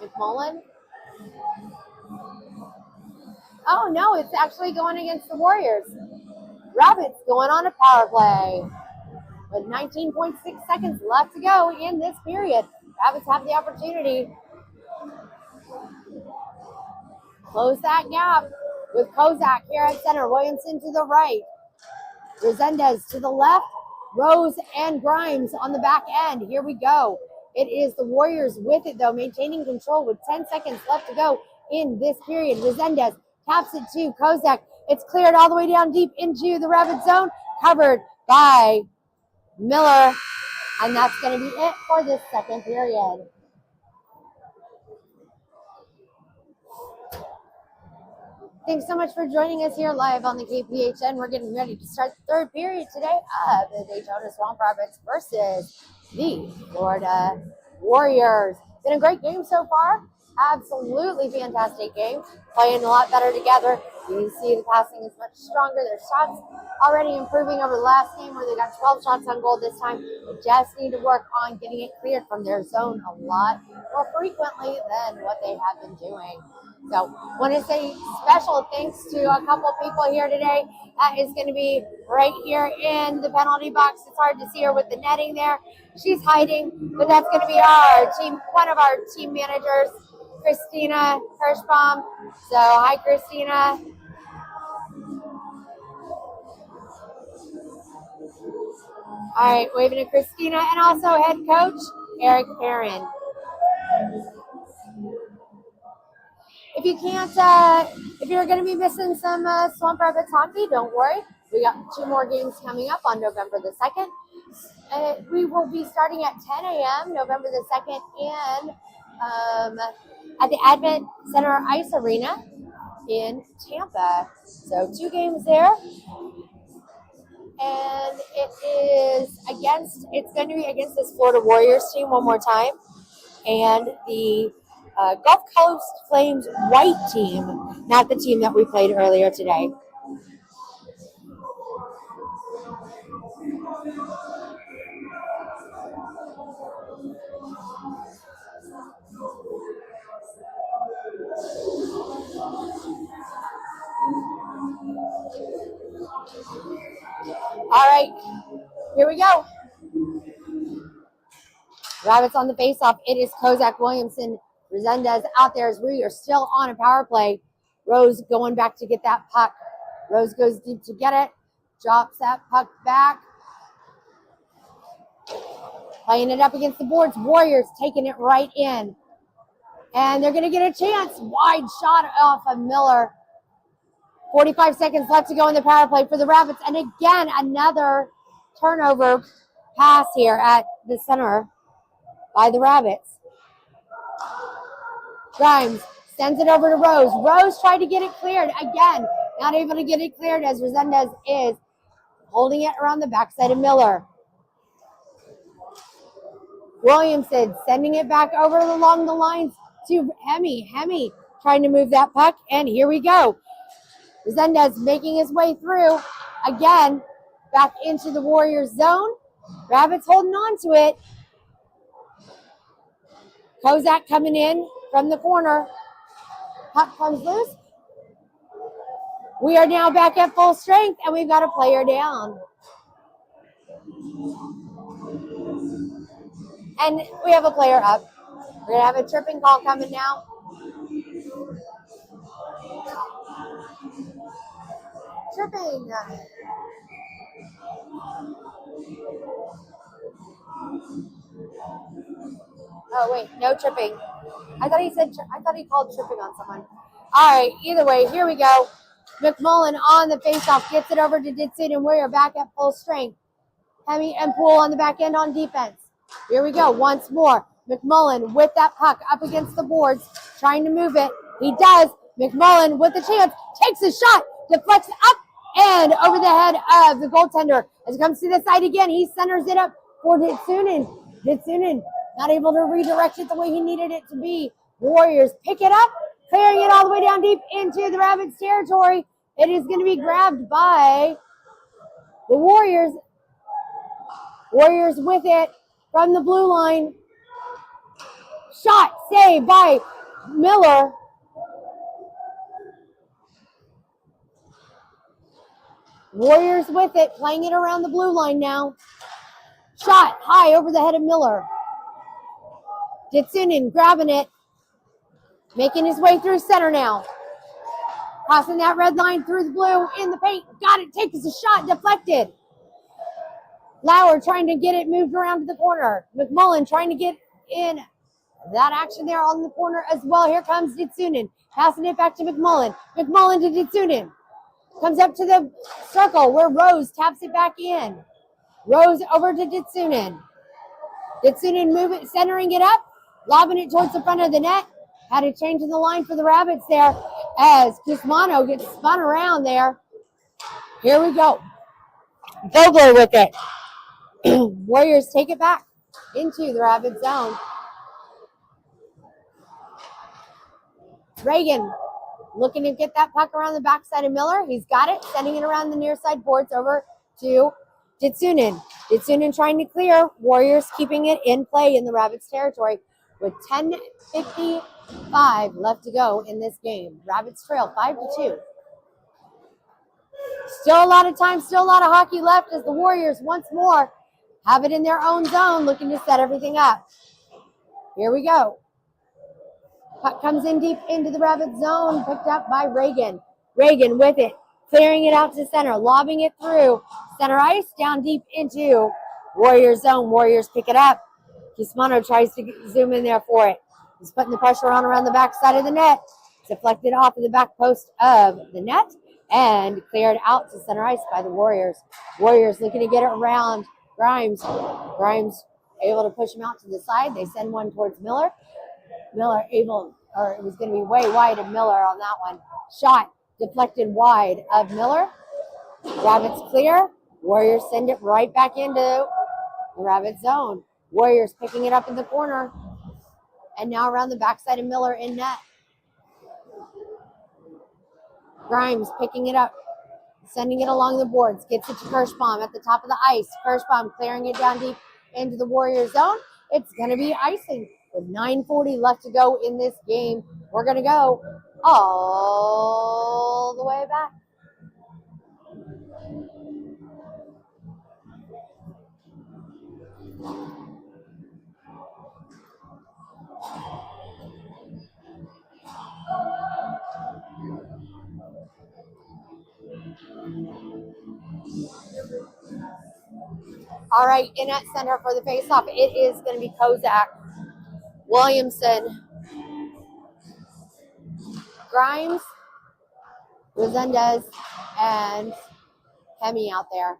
McMullen. Oh no, it's actually going against the Warriors. Rabbits going on a power play with 19.6 seconds left to go in this period. Rabbits have the opportunity. Close that gap with Kozak here at center. Williamson to the right. Resendez to the left. Rose and Grimes on the back end. Here we go. It is the Warriors with it, though, maintaining control with 10 seconds left to go in this period. Resendez taps it to Kozak. It's cleared all the way down deep into the Rabbit zone, covered by Miller. And that's going to be it for this second period. Thanks so much for joining us here live on the KPHN. We're getting ready to start the third period today of the Daytona Swamp Rabbits versus the Florida Warriors. Been a great game so far. Absolutely fantastic game. Playing a lot better together. You see the passing is much stronger. Their shots already improving over the last game where they got 12 shots on goal this time. They just need to work on getting it cleared from their zone a lot more frequently than what they have been doing. So want to say special thanks to a couple of people here today. That is going to be right here in the penalty box. It's hard to see her with the netting there. She's hiding, but that's going to be our team, one of our team managers, Christina Hirschbaum. So hi, Christina. All right, waving to Christina and also head coach Eric Perrin. If you can't, if you're going to be missing some Swamp Rabbits hockey, don't worry. We got 2 more games coming up on November the 2nd. We will be starting at 10 a.m. November the 2nd and at the Advent Center Ice Arena in Tampa. So 2 games there. And it's going to be against this Florida Warriors team one more time. And the Gulf Coast Flames white team, not the team that we played earlier today. All right, here we go. Rabbits on the faceoff. It is Kozak, Williamson, Resendez out there as we are still on a power play. Rose going back to get that puck. Rose goes deep to get it. Drops that puck back. Playing it up against the boards. Warriors taking it right in. And they're going to get a chance. Wide shot off of Miller. 45 seconds left to go in the power play for the Rabbits. And again, another turnover pass here at the center by the Rabbits. Grimes sends it over to Rose. Rose tried to get it cleared. Again, not able to get it cleared as Resendez is holding it around the backside of Miller. Williamson sending it back over along the lines to Hemi. Hemi trying to move that puck, and here we go. Resendez making his way through again back into the Warriors zone. Rabbits holding on to it. Kozak coming in from the corner. Puck comes loose. We are now back at full strength, and we've got a player down. And we have a player up. We're going to have a tripping call coming now. Tripping. Oh, wait, no tripping. I thought he called tripping on someone. All right, either way, here we go. McMullen on the faceoff, gets it over to Ditson, and we are back at full strength. Hemi and Poole on the back end on defense. Here we go, once more. McMullen with that puck up against the boards, trying to move it. He does. McMullen with the chance, takes a shot, deflects up and over the head of the goaltender. As it comes to the side again, he centers it up for Ditsunen. Ditsunen not able to redirect it the way he needed it to be. Warriors pick it up, clearing it all the way down deep into the Rabbits territory. It is going to be grabbed by the Warriors. Warriors with it from the blue line. Shot saved by Miller. Warriors with it, playing it around the blue line now. Shot high over the head of Miller. Ditsunen grabbing it, making his way through center now. Crossing that red line through the blue in the paint. Got it, takes a shot, deflected. Lauer trying to get it moved around to the corner. McMullen trying to get in that action there on the corner as well. Here comes Ditsunen, passing it back to McMullen. McMullen to Ditsunen. Comes up to the circle where Rose taps it back in. Rose over to Ditsunen. Ditsunen moving, centering it up, lobbing it towards the front of the net. Had a change in the line for the Rabbits there. as Guzmano gets spun around there. Here we go. Vogler with it. Warriors take it back into the Rabbit zone. Reagan looking to get that puck around the backside of Miller. He's got it, sending it around the near side boards over to Ditsunen. Ditsunen trying to clear. Warriors keeping it in play in the Rabbits territory with 10:55 left to go in this game. Rabbits trail 5-2. Still a lot of time, still a lot of hockey left as the Warriors once more have it in their own zone, looking to set everything up. Here we go. Puck comes in deep into the Rabbit zone, picked up by Reagan. Reagan with it, clearing it out to center, lobbing it through center ice, down deep into Warriors zone. Warriors pick it up. Guzmano tries to zoom in there for it. He's putting the pressure on around the back side of the net. Deflected off of the back post of the net and cleared out to center ice by the Warriors. Warriors looking to get it around Grimes. Grimes able to push him out to the side. They send one towards Miller. Miller able, or it was going to be way wide of Miller on that one. Shot deflected wide of Miller. Rabbits clear. Warriors send it right back into the Rabbit zone. Warriors picking it up in the corner. And now around the backside of Miller in net. Grimes picking it up, sending it along the boards, gets it to Kirschbaum at the top of the ice. Kirschbaum clearing it down deep into the Warrior zone. It's going to be icing with 9:40 left to go in this game. We're going to go all the way back. All right, in at center for the faceoff, it is going to be Kozak, Williamson, Grimes, Resendez, and Hemi out there.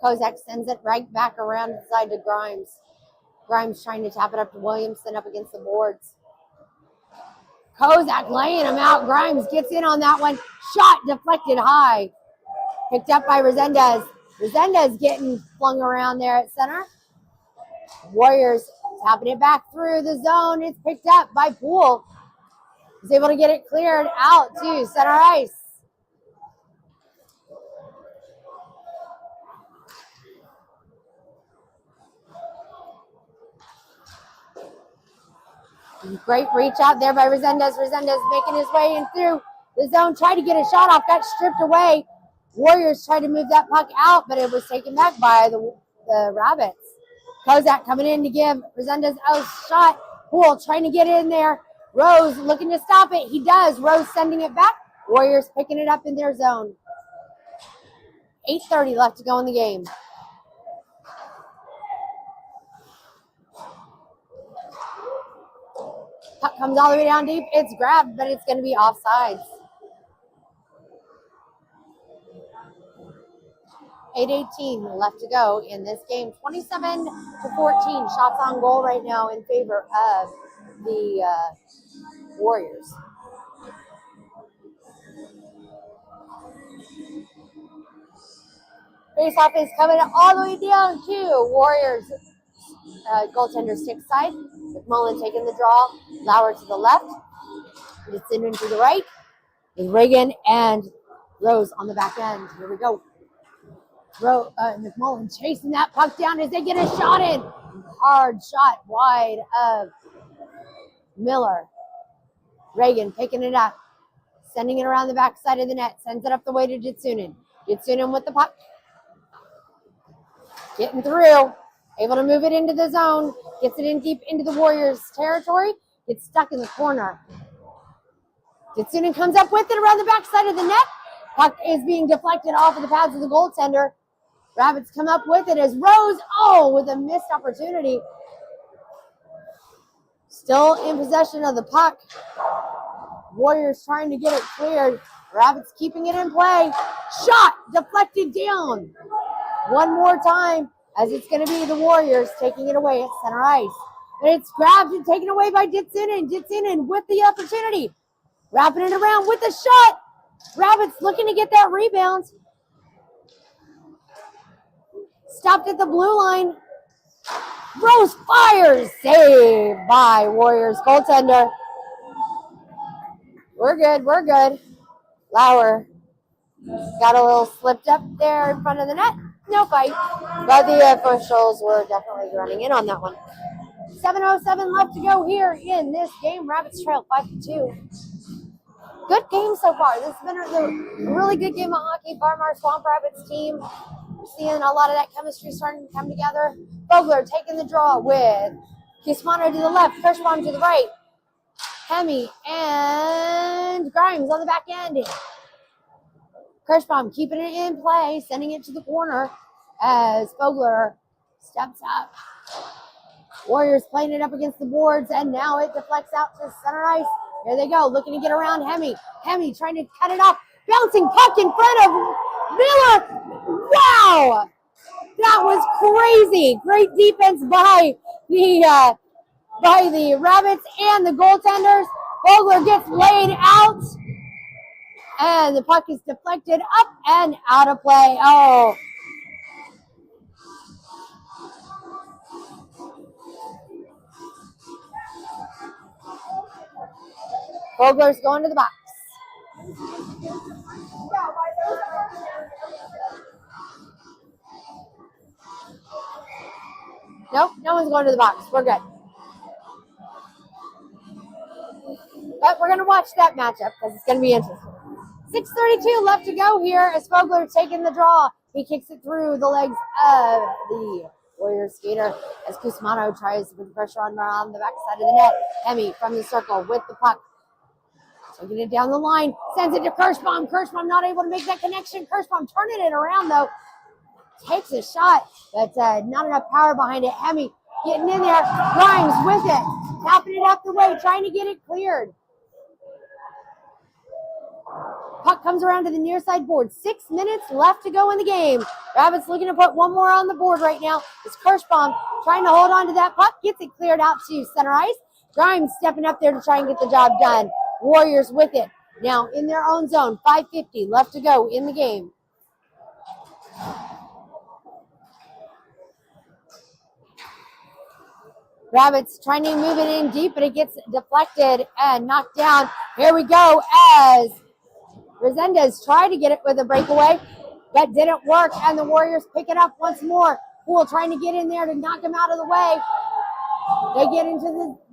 Kozak sends it right back around the side to Grimes. Grimes trying to tap it up to Williamson up against the boards. Kozak laying him out. Grimes gets in on that one. Shot deflected high. Picked up by Resendez. Resendez getting flung around there at center. Warriors tapping it back through the zone. It's picked up by Poole. He's able to get it cleared out to center ice. Great reach out there by Resendez. Resendez making his way in through the zone. Tried to get a shot off. Got stripped away. Warriors tried to move that puck out, but it was taken back by the Rabbits. Kozak coming in to give Resendez a shot. Poole trying to get in there. Rose looking to stop it. He does. Rose sending it back. Warriors picking it up in their zone. 8:30 left to go in the game. Puck comes all the way down deep. It's grabbed, but it's going to be offsides. 8:18 left to go in this game. 27-14 shots on goal right now in favor of the Warriors. Face-off is coming all the way down to Warriors goaltender stick side. McMullen taking the draw. Lauer to the left. It's in to the right. With Reagan and Rose on the back end. Here we go. McMullen chasing that puck down as they get a shot in. Hard shot wide of Miller. Reagan picking it up. Sending it around the back side of the net. Sends it up the way to Ditsunen. Ditsunen with the puck. Getting through. Able to move it into the zone. Gets it in deep into the Warriors' territory. Gets stuck in the corner. Ditsunen comes up with it around the backside of the net. Puck is being deflected off of the pads of the goaltender. Rabbits come up with it as Rose, with a missed opportunity. Still in possession of the puck. Warriors trying to get it cleared. Rabbits keeping it in play. Shot deflected down. One more time. as it's going to be the Warriors taking it away at center ice. But it's grabbed and taken away by Jitsunen. Jitsunen with the opportunity. Wrapping it around with the shot. Rabbits looking to get that rebound. Stopped at the blue line. Rose fires. Saved by Warriors goaltender. We're good. We're good. Lauer got a little slipped up there in front of the net. No fight. But the officials were definitely running in on that one. 7:07 left to go here in this game. Rabbits trail 5-2. Good game so far. This has been a really good game of hockey. Farmar Swamp Rabbits team. We're seeing a lot of that chemistry starting to come together. Vogler taking the draw with Kismano to the left, Kirschbaum to the right. Hemi and Grimes on the back end. Kirschbaum keeping it in play, sending it to the corner as Vogler steps up. Warriors playing it up against the boards, and now it deflects out to center ice. Here they go, looking to get around Hemi. Hemi trying to cut it off. Bouncing puck in front of Miller. Wow! That was crazy. Great defense by the Rabbits and the goaltenders. Vogler gets laid out. And the puck is deflected up and out of play. Oh. Vogler's going to the box. Nope, no one's going to the box. We're good. But we're going to watch that matchup because it's going to be interesting. 6:32 left to go here as Vogler taking the draw. He kicks it through the legs of the Warriors skater as Kusmano tries to put the pressure on around the backside of the net. Hemi from the circle with the puck. Taking it down the line, sends it to Kirschbaum. Kirschbaum not able to make that connection. Kirschbaum turning it around though. Takes a shot, but not enough power behind it. Hemi getting in there. Grimes with it. Tapping it up the way, trying to get it cleared. Puck comes around to the near side board. 6 minutes left to go in the game. Rabbits looking to put one more on the board right now. It's Kirschbaum trying to hold on to that puck. Gets it cleared out to center ice. Grimes stepping up there to try and get the job done. Warriors with it. Now in their own zone. 5:50 left to go in the game. Rabbits trying to move it in deep, but it gets deflected and knocked down. Here we go as Resendez tried to get it with a breakaway. That didn't work, and the Warriors pick it up once more. Poole trying to get in there to knock him out of the way.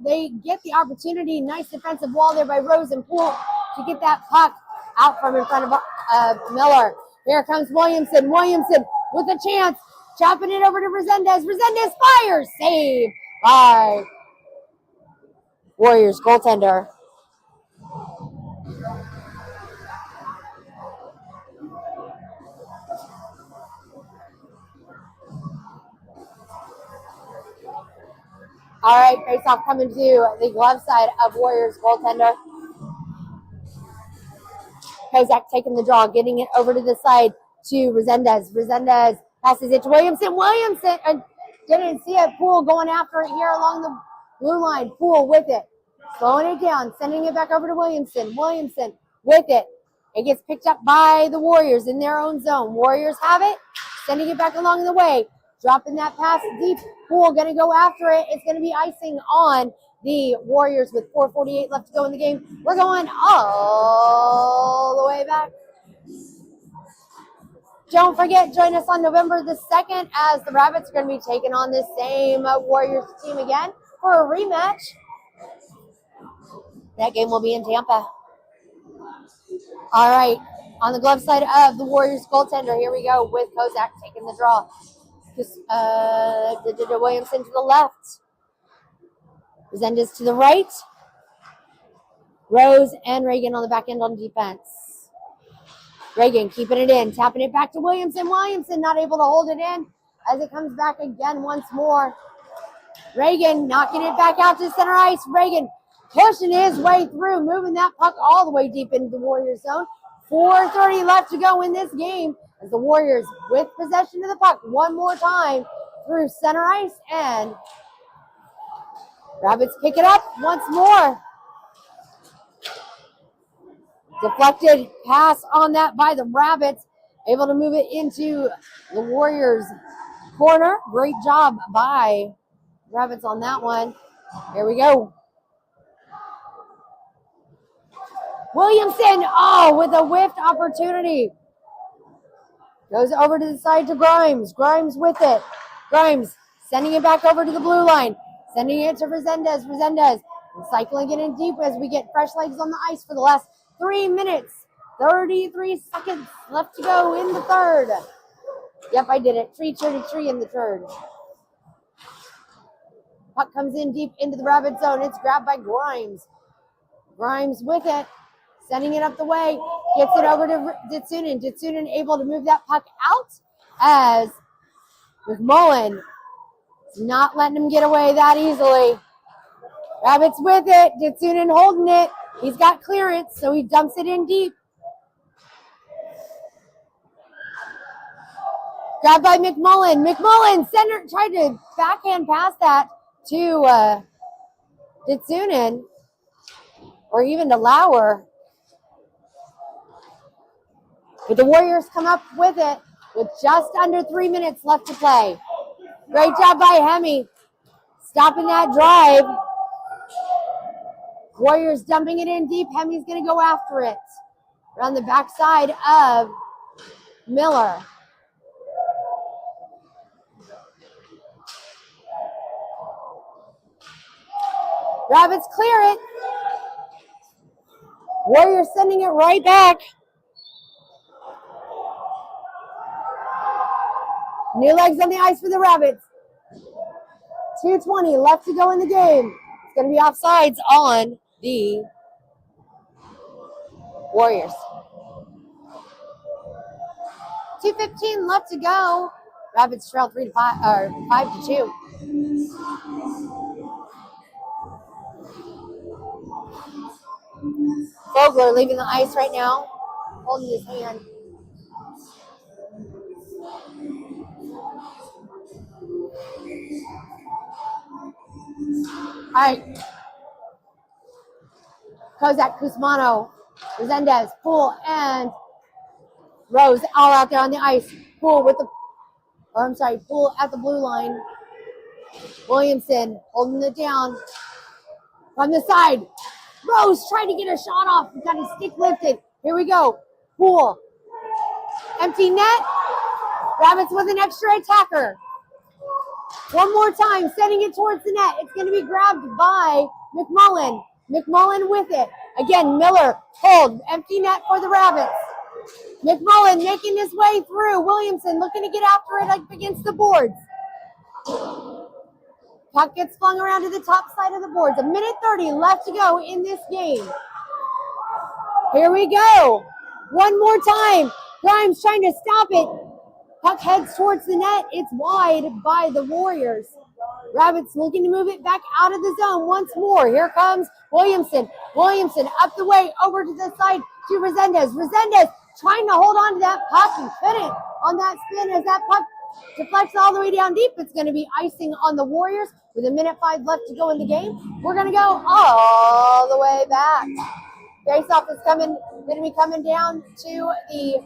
They get the opportunity. Nice defensive wall there by Rose and Poole to get that puck out from in front of Miller. Here comes Williamson. Williamson with a chance. Chopping it over to Resendez. Resendez fires. Save by Warriors goaltender. All right, face-off coming to the glove side of Warriors goaltender. Kozak taking the draw, getting it over to the side to Resendez. Resendez passes it to Williamson. Williamson didn't see a Poole going after it here along the blue line. Poole with it, slowing it down, sending it back over to Williamson. Williamson with it. It gets picked up by the Warriors in their own zone. Warriors have it, sending it back along the way. Dropping that pass deep. Poole going to go after it. It's going to be icing on the Warriors with 4:48 left to go in the game. We're going all the way back. Don't forget, join us on November the 2nd as the Rabbits are going to be taking on this same Warriors team again for a rematch. That game will be in Tampa. All right, on the glove side of the Warriors goaltender, here we go with Kozak taking the draw. Williamson to the left. Resendez to the right. Rose and Reagan on the back end on defense. Reagan keeping it in, tapping it back to Williamson. Williamson not able to hold it in as it comes back again once more. Reagan knocking it back out to center ice. Reagan pushing his way through, moving that puck all the way deep into the Warriors zone. 4:30 left to go in this game as the Warriors with possession of the puck one more time. through center ice, and Rabbits pick it up once more. Deflected pass on that by the Rabbits. Able to move it into the Warriors' corner. Great job by Rabbits on that one. Here we go. Williamson, with a whiffed opportunity. Goes over to the side to Grimes. Grimes with it. Grimes sending it back over to the blue line. Sending it to Resendez. Resendez cycling it in deep as we get fresh legs on the ice for the last 3 minutes. 33 seconds left to go in the third. Yep, I did it. Tree in the third. Puck comes in deep into the Rabbit zone. It's grabbed by Grimes. Grimes with it. Sending it up the way. Gets it over to Ditsunen. Ditsunen able to move that puck out as McMullen is not letting him get away that easily. Rabbits with it. Ditsunen holding it. He's got clearance, so he dumps it in deep. Grabbed by McMullen. McMullen tried to backhand pass that to Ditsunen or even to Lauer. But the Warriors come up with it with just under 3 minutes left to play. Great job by Hemi. Stopping that drive. Warriors dumping it in deep. Hemi's going to go after it. Around the backside of Miller. Rabbits clear it. Warriors sending it right back. New legs on the ice for the Rabbits. 2:20 left to go in the game. It's going to be offsides on the Warriors. 2:15 left to go. Rabbits trail 5-2. Vogler leaving the ice right now, holding his hand. All right. Kozak, Kuzmano, Resendez, Poole, and Rose all out there on the ice. Poole Poole at the blue line. Williamson holding it down from the side. Rose trying to get a shot off. Got his stick lifted. Here we go. Poole. Empty net. Rabbits with an extra attacker. One more time, sending it towards the net. It's going to be grabbed by McMullen. McMullen with it. Again, Miller, hold. Empty net for the Rabbits. McMullen making his way through. Williamson looking to get after it up against the boards. Puck gets flung around to the top side of the boards. 1:30 left to go in this game. Here we go. One more time. Grimes trying to stop it. Puck heads towards the net. It's wide by the Warriors. Rabbits looking to move it back out of the zone once more. Here comes Williamson. Williamson up the way over to the side to Resendez. Resendez trying to hold on to that puck and couldn't on that spin as that puck deflects all the way down deep. It's going to be icing on the Warriors with 1:05 left to go in the game. We're going to go all the way back. Faceoff is going to be coming down to the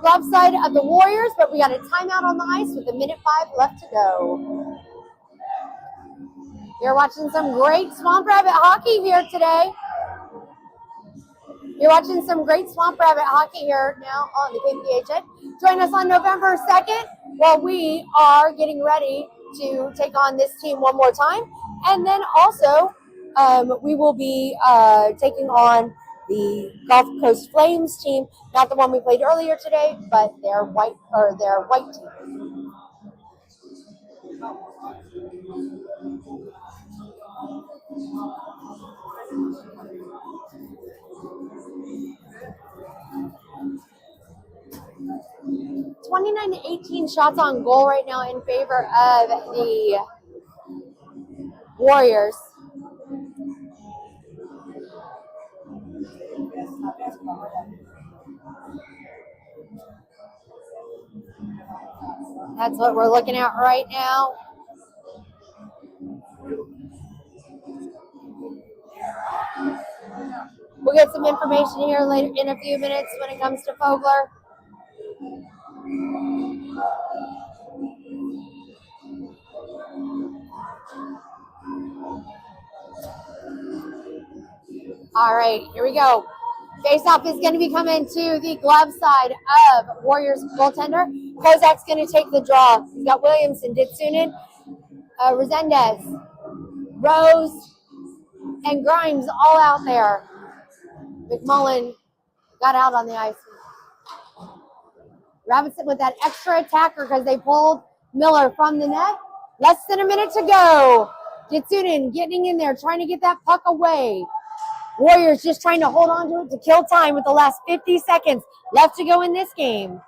glove side of the Warriors, but we got a timeout on the ice with 1:05 left to go. You're watching some great Swamp Rabbit hockey here today. You're watching some great Swamp Rabbit hockey here now on the KPHN. Join us on November 2nd while we are getting ready to take on this team one more time. And then also, we will be taking on the Gulf Coast Flames team, not the one we played earlier today, but their white team. (29-18) shots on goal right now in favor of the Warriors. That's what we're looking at right now. We'll get some information here later in a few minutes when it comes to Fogler. All right, here we go. Face-off is going to be coming to the glove side of Warriors goaltender. Kozak's going to take the draw. He's got Williamson, Ditsunen, Resendez, Rose, and Grimes all out there. McMullen got out on the ice. Robinson with that extra attacker because they pulled Miller from the net. Less than a minute to go. Ditsunen getting in there, trying to get that puck away. Warriors just trying to hold on to it to kill time with the last 50 seconds left to go in this game.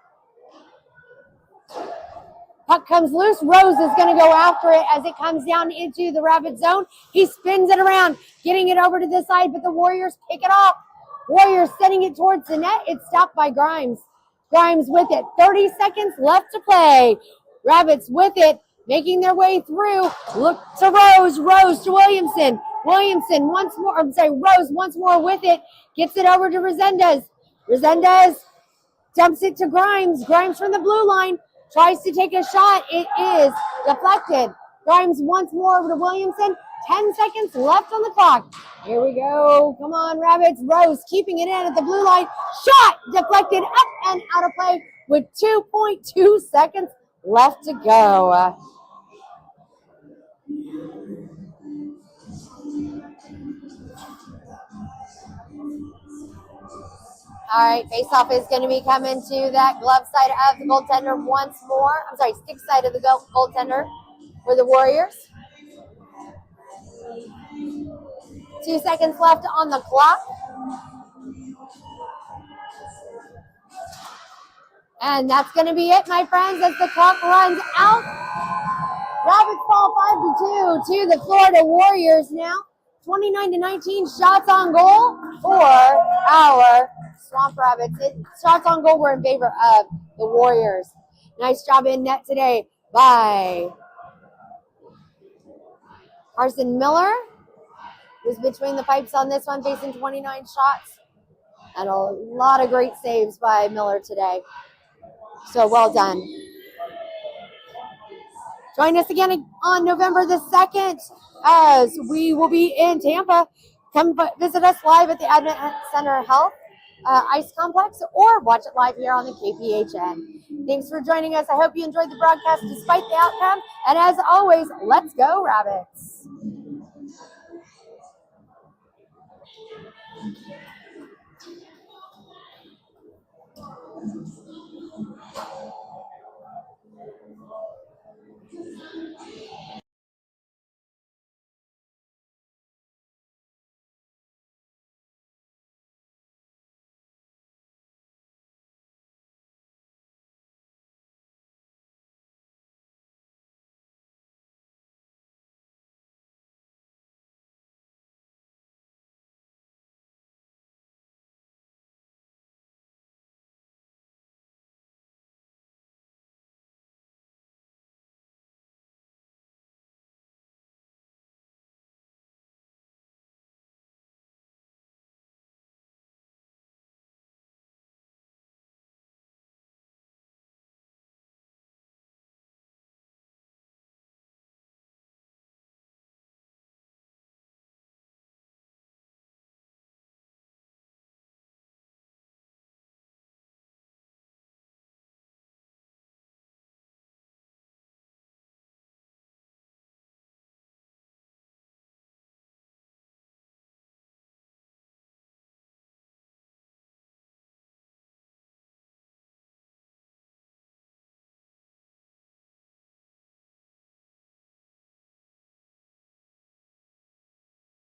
Puck comes loose. Rose is going to go after it as it comes down into the Rabbit zone. He spins it around, getting it over to this side, but the Warriors pick it off. Warriors sending it towards the net. It's stopped by Grimes. Grimes with it. 30 seconds left to play. Rabbits with it, making their way through. Look to Rose. Rose to Williamson. Williamson once more. Rose once more with it. Gets it over to Resendez. Resendez dumps it to Grimes. Grimes from the blue line. Tries to take a shot. It is deflected. Grimes once more over to Williamson. 10 seconds left on the clock. Here we go. Come on, Rabbits. Rose keeping it in at the blue line. Shot deflected up and out of play with 2.2 seconds left to go. All right, face-off is going to be coming to that glove side of the goaltender once more. Stick side of the goaltender for the Warriors. 2 seconds left on the clock. And that's going to be it, my friends, as the clock runs out. Rabbits fall 5-2 to the Florida Warriors now. 29-19 shots on goal for our Swamp Rabbits. Shots on goal were in favor of the Warriors. Nice job in net today by Carson Miller. Was between the pipes on this one, facing 29 shots. And a lot of great saves by Miller today. So well done. Join us again on November the 2nd as we will be in Tampa. Come visit us live at the Advent Center Health Ice Complex or watch it live here on the KPHN. Thanks for joining us. I hope you enjoyed the broadcast despite the outcome. And as always, let's go, Rabbits.